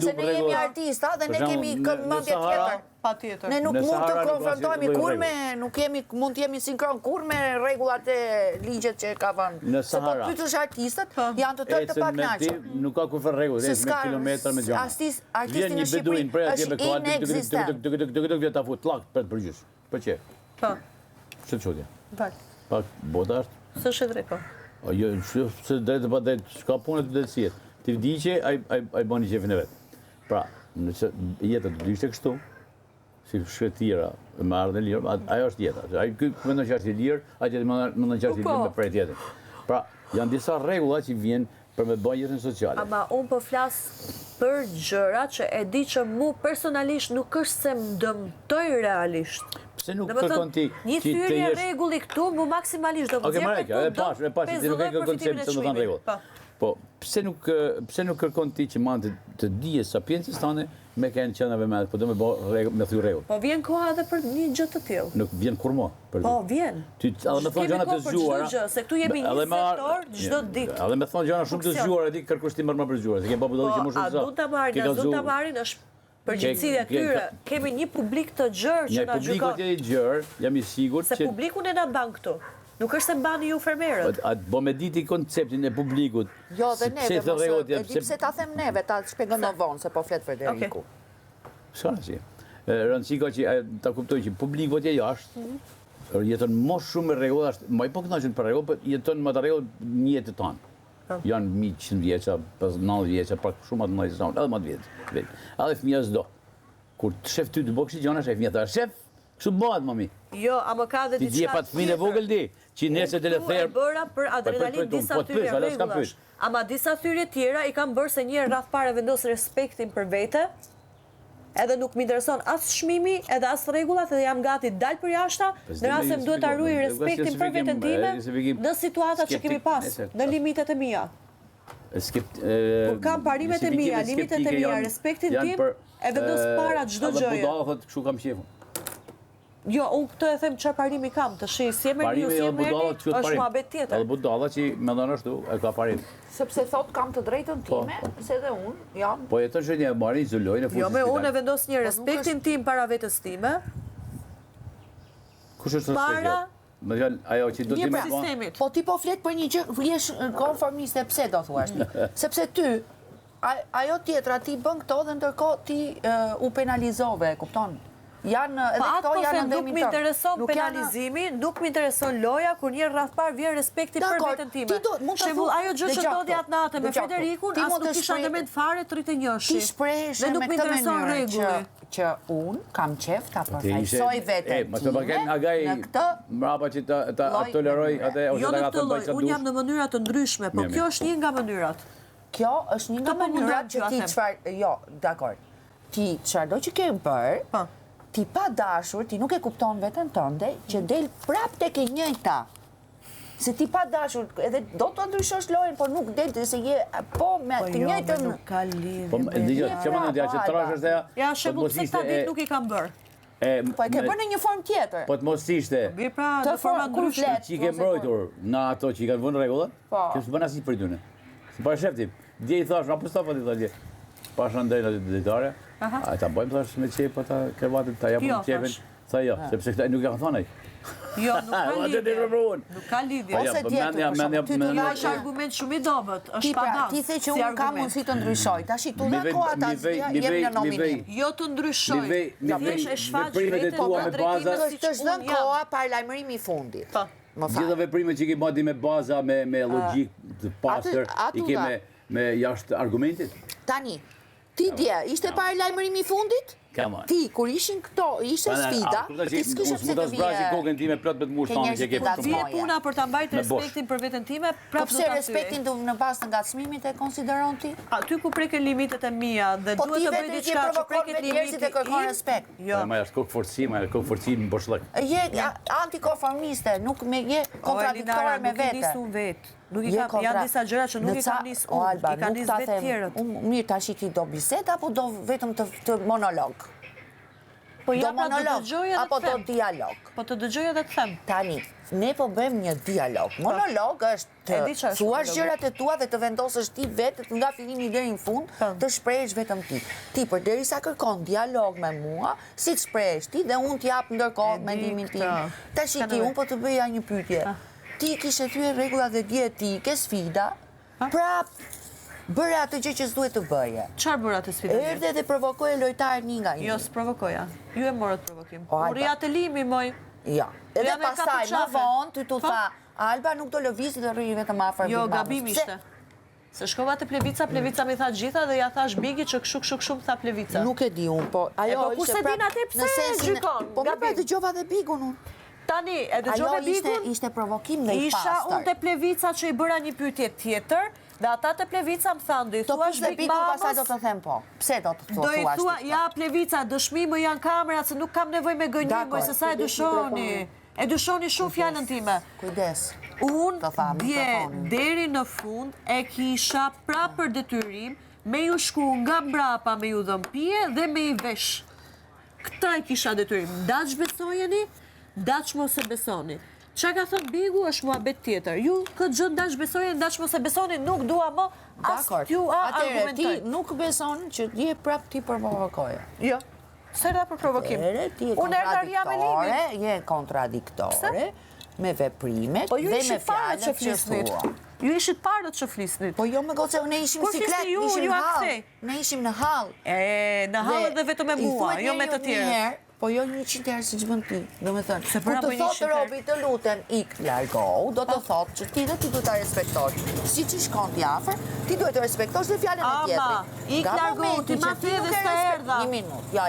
se ne jemi artista dhe ne kemi këndmendje tjetër. Patjetër. Ne nuk mund të konfrontojmë kur me, nuk mund të jemi sinkron kur me rregullat e ligjet që ka vënë. Se po pyetësh artistët, janë të tërë të pakënaqur. Nuk ka kurrë rregull, është me kilometra me gjama. Artisti në Shqipëri është inekzistent. Ta fut llak për të përgjigj. Po çe? Po. Ç'të çodja? Pak bota është. S'është drejt po. Jo, se drejt pa drejt, s'ka punë të drejtësisë. Ti vdiqe, ai bani qefin e vetë. Pra, nëse jeta të dyshte kështu, si shkretira, me ardhe lirë, ajo është jeta. Ai mendon që është i lirë, ai që mendon që është i lirë me prej tjetër. Pra, janë disa rregulla që vijnë për me bën jetën sociale. Ama unë po flas për gjëra që e di që mu personalisht nuk është se më dëmtoj realisht. Pse nuk kërkon ti një thyrje rregulli këtu mu maksimalisht do të zgjidh për punë. Ti nuk e kërkon se të thon rregull. Po, pse nuk kërkon ti që mand të dije sapiencës tane me kënë qenave me, po do me thuj rregull. Po vjen koha edhe për një gjë të tillë. Nuk vjen kur mo. Po vjen. Ty edhe me thonë gjëra të zgjuara. Se këtu jemi një sektor çdo ditë. Edhe me thonë gjëra shumë të zgjuara, ti kërkosh ti më për zgjuara. Se ke pa budalli që më shumë sa. A do ta marrin, është përgjithësia e tyre. Kemi një publik të gjerë që na gjykon. Një publik të gjerë, jam I sigurt se publikun e na mban këtu. Nuk është se mbani ju fermerët. Po me diti konceptin e publikut. Jo, dhe neve, e di pse ta them neve, ta shpjegon në vonë, se po flet Frederiku. Shana si. Rëndësi ka që ta kuptoj që publiku atje jashtë, jeton më shumë me rregull, më I po kënaqur për rregull, por jeton më të rregull një jetë tonë. Janë 100 vjeça, 90 vjeça, pak shumë më të mëdha, edhe më të vjetë. Edhe fëmia s'do. Kur të shef ty të bësh gjëra, shef fëmia ta shef, kështu bëhet mami. Jo, ama ka edhe diçka. Ti je pa fëmijë e vogël di, që nesër të lether. Bëra për adrenalin disa thyrje rregullash. Ama disa thyrje tjera I kam bërë se një rreth parë vendos respektin për vete. Edhe nuk më intereson as çmimi, edhe as rregullat, edhe jam gati dal për jashta, në rast se më duhet ta ruaj respektin për veten time në situatat që kemi pas, në limitet e mia. Kur kam parimet e mia, limitet e mia, respektin tim, e vendos para çdo gjëje. Budalla thotë kështu kam shefun. Jo, unë këtë e them çfarë parimi kam, të shih si e merr ju si e merr, është muhabet tjetër. Edhe budalla që mendon ashtu, e ka parim. Sepse thot kam të drejtën time, se edhe unë jam. Po jeton që një marrin izolojnë Jo, me unë e vendos një respektin tim para vetes time. Kush është respekti? Më thënë ajo që do të më bën. Po ti po flet për një gjë, vjesh konformiste, pse do thuash ti? Sepse ty ajo tjetra ti bën këto dhe ndërkohë ti u penalizove, e kupton? Janë edhe këto janë ndëmin. Nuk më intereson penalizimi, nuk më intereson loja kur një rreth parë vjen respekti për veten time. Shembull, ajo gjë që ndodhi atë natë me Frederikun, as nuk kisha ndërmend fare 31. Ti shprehesh me këtë mënyrë që un kam qef ta përfaqësoj veten. Më të bëhen agaj mbrapa që ta toleroj atë ose ta gatë bëj çfarë. Unë jam në mënyra të ndryshme, po kjo është një nga mënyrat. Kjo është një nga mënyrat që ti çfarë, jo, dakor. Ti çfarëdo që ke bër, ti pa dashur, ti nuk e kupton veten tënde, që del prap tek e njëjta. Se ti pa dashur, edhe do të ndryshosh lojën, por nuk del, se je po me të njëjtën. Nuk ka lidhje. Po dije, çfarë mendja që trash është ajo? Ja, shembull, se ta ditë nuk I kam bër. Po e ke bërë në një formë tjetër. Po të mos ishte. Mirë pra, në forma ndryshe. Që ke mbrojtur në ato që I kanë vënë rregullat? Kjo s'bën asnjë për tyne. Si pa shefti. Dje I thash, apo s'ta po ti thotë. Pasha ndaj në ditare. A ta bëjmë thash me qep ata krevatit ta japim qepin. Tha jo, sepse këta nuk e kanë thonë ai. Jo, nuk ka lidhje. Nuk ka lidhje. Ose tjetër, ty të lash argument shumë I dobët, është pa dasë. Ti the që unë kam mundësi të ndryshoj. Tash tu dha koha ta jem në nominim. Jo të ndryshoj. Vesh e shfaq veten tua me baza. Të zhdën koha paralajmërimi I fundit. Po. Gjithë veprimet që ke bërë me baza me logjik të pastër, I ke me jashtë argumentit. Tani, ti dje, ishte paralajmërimi I fundit? Ti, kur ishin këto, ishte sfida, ti s'kishe pse të vije... Zbrazi kokën time plot me të mush tonë që ke për shumë. Vije puna për ta mbajtë respektin për veten time, prapë do ta thyej. Po pse respektin në bazë të ngacmimit e konsideron ti? Ty ku preket limitet e mia dhe duhet të bëj diçka që preket limitit e kërkon respekt. Jo. Ma është kokë forci në boshllëk. Je antikonformiste, nuk me je kontradiktore me vete. Janë disa gjëra që nuk I kam nis unë, I kam nis vetë tjerët. Mirë tash ti do bisedë apo do vetëm të monolog? Po do monolog apo do dialog? Po të dëgjoj edhe të them. Tani, ne po bëjmë një dialog. Monolog është të thuash gjërat e tua dhe të vendosësh ti vetë nga fillimi deri në fund, të shprehesh vetëm ti. Ti përderisa kërkon dialog me mua, si të shprehesh ti dhe unë t'jap ndërkohë mendimin tim. Tash ti unë po të bëja një pyetje. Ti kishe thyer rregullat dhe dietike, sfida, prap bëre atë gjë që s'duhet të bëje. Çfarë bëra atë sfidë? Erdhe dhe provokoje lojtarët një nga një. Jo, s'provokoja. Ju e morët provokim. Uri atë limi, moj. Ja. Edhe pastaj më vonë ty tu tha, Alba nuk do lëvizi dhe rri vetëm afër. Jo, gabim ishte. Se shkova te Plevica mi tha gjitha dhe ja thash Bigi që kështu tha Plevica. Nuk e di unë, po ajo ishte. Po kurse din atë pse gjykon? Po më dëgjova dhe Bigun unë. Tani, e dëgjove Bigun? Ajo ishte provokim dhe I pastër. Isha unë te Plevica që I bëra një pyetje tjetër, dhe ata te Plevica më thanë, do I thuash Big Mamës... pasaj do të them po. Pse do të thuash? Do I thua, ja Plevica, dëshmi më janë kamerat, se nuk kam nevoj me gënjim, se sa e dyshoni. E dyshoni shumë fjallën time. Kujdes. Unë dje, deri në fund, e kisha pra për detyrim, me ju shku nga mbrapa me ju dhëmë pije dhe me i vesh. Këta e kisha detyrim. Daç besojeni, daç mos e besoni. Qa ka thënë Bigu është muhabet tjetër. Ju këtë gjë daç besojeni, daç mos e besoni, nuk dua më as t'ju argumentoj. Ti nuk beson që je prap ti për provokoje. Jo. Sërda për provokim. Unë je kontradiktore me veprimet dhe me fjalët që thua. Ju ishit parët që flisnit. Po jo me goce, ne ishim siklet, ne ishim në hall. Në hall dhe vetëm me mua, jo me të tjerë. Po jo 100 herë si që bën ti, do me thënë. Se Kur të thotë Robi të lutem ik largohu, do të thotë që ti dhe ti duhet ta respektosh. Si që shkon t'jafër, ti duhet të respektosh dhe fjallën e tjetrit. Ama, ik largohu, ti ma the dhe s'ka erdha. Një minut, ja.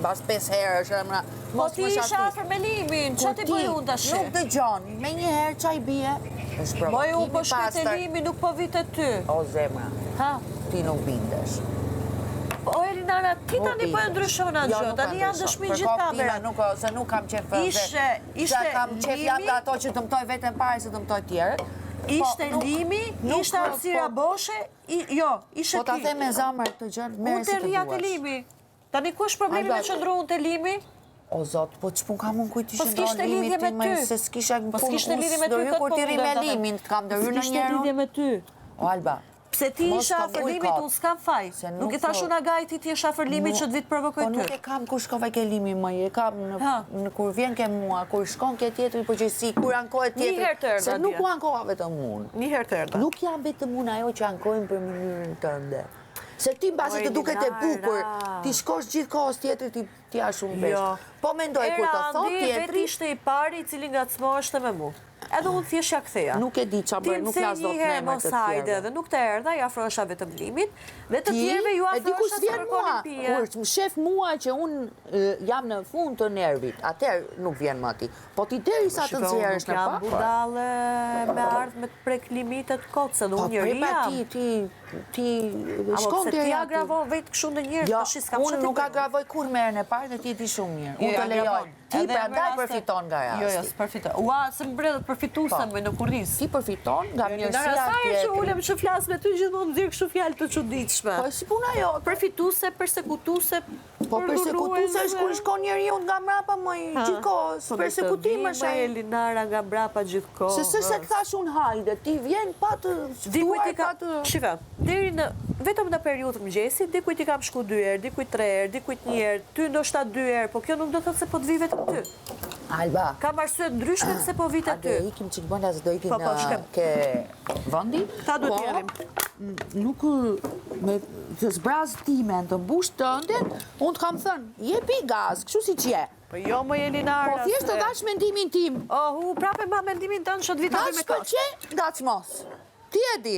Bas 5 herë është emra. Po ti isha afër me Limin, që ti bëj unë tash? Nuk dëgjon, me një herë çaj bie. Moj unë po shkret e Limi, nuk po vite ty. O zemra, ti nuk bindesh. O Elinara, ti tani po e ndryshon atë gjë, tani janë dëshmi gjithë kamerat. Se nuk kam qef Ishte kam qef janë ato që dëmtoj vetën pare se dëmtoj tjerët. Ishte Limi, ishte Arsira Boshe, jo, ishte Po ta the me zamër të gjërë, merë si të duash. Unë të rria të Limi. Tani ku është problemi me qëndru unë të Limi? O Zot, po që pun kam unë kujtë Po s'kishte lidhje me ty. Se s'kisha Po s'kishte lidhje me ty këtë kur ti ri me Limin, të kam dërry në S'kishte njerë. lidhje me ty. O Alba. Pse ti isha afër Limit, unë s'kam faj. Nuk i thash unë agajti ti isha afër Limit që të vitë provokoj ty. Po nuk e kam kur shkove ke Limi më, e kam në kur vjen ke mua, kur shkon ke tjetëri përgjësi, kur ankohet tjetëri. Se nuk u ankova vetëm unë. Një herë të erda. Nuk jam vetëm unë ajo që ankojnë për mënyrën tënde. Se ti mbasi të duket e bukur, ti shkosh gjithë kohës tjetëri ti a shumë vesh. Po mendoj kur të thot Erandi vetë tjetëri. ishte i pari i cili ngacmoheshte me mu. Edhe unë thjesht ja ktheja. Nuk e di qa bërë, nuk flas do të me më të tjerëve. Dhe nuk të erdha, ja afrohesha vetëm Limit, dhe të tjerëve ju afrohesha së kërkonin pije. Kur shef mua që unë jam në fund të nervit, atëherë nuk vjen më ti. Po ti deri sa të nxjerrësh në Jam budale me ardhë me të prek limitet kotë, se dhe unë njëri jam. Ti Amo shkon pse deri ti aty. agravon vetë kështu në njërë, Jo, të shi s'kam unë nuk agravoj kur merën e parë dhe ti e di shumë mirë. Unë të lejoj. Ti prandaj përfiton nga rasti. Jo, s'përfiton. Ua, se më bredhet përfituse me në kurris. Ti përfiton nga mirësia Sa herë që tjetrit. ulem që flas me ty gjithmonë nxjerr kështu fjalë të çuditshme. Po si puna jo. Përfituse, persekutuse, Po persekutuse është kur shkon njeriu nga mbrapa më gjithkohës. Persekutim është ai. Elinara nga mbrapa gjithkohës. Se të thash unë hajde, ti vjen pa të Dikujt i shtuar, ka, pa të... shifa, deri në, vetëm në periudhë mëngjesit, dikujt i kam shku 2 herë, dikujt 3 herë, dikujt 1 herë, ty ndoshta 2 herë, po kjo nuk do të thotë se po të vi vetëm ty. Alba. Kam arsye ndryshme pse po vite ty. Ate ikim që të bënda se do ikim Po, shkem. ke vëndi. Ta duhet jerim. Nuk me të zbraz time të mbush tënden, unë të kam thënë, jepi gaz, kështu si që je. Po jo më Elinara. Po thjesht të dash mendimin tim. Hu, prape ma mendimin tënë që të vita me Dash për kash. që, dash mos. Ti e di.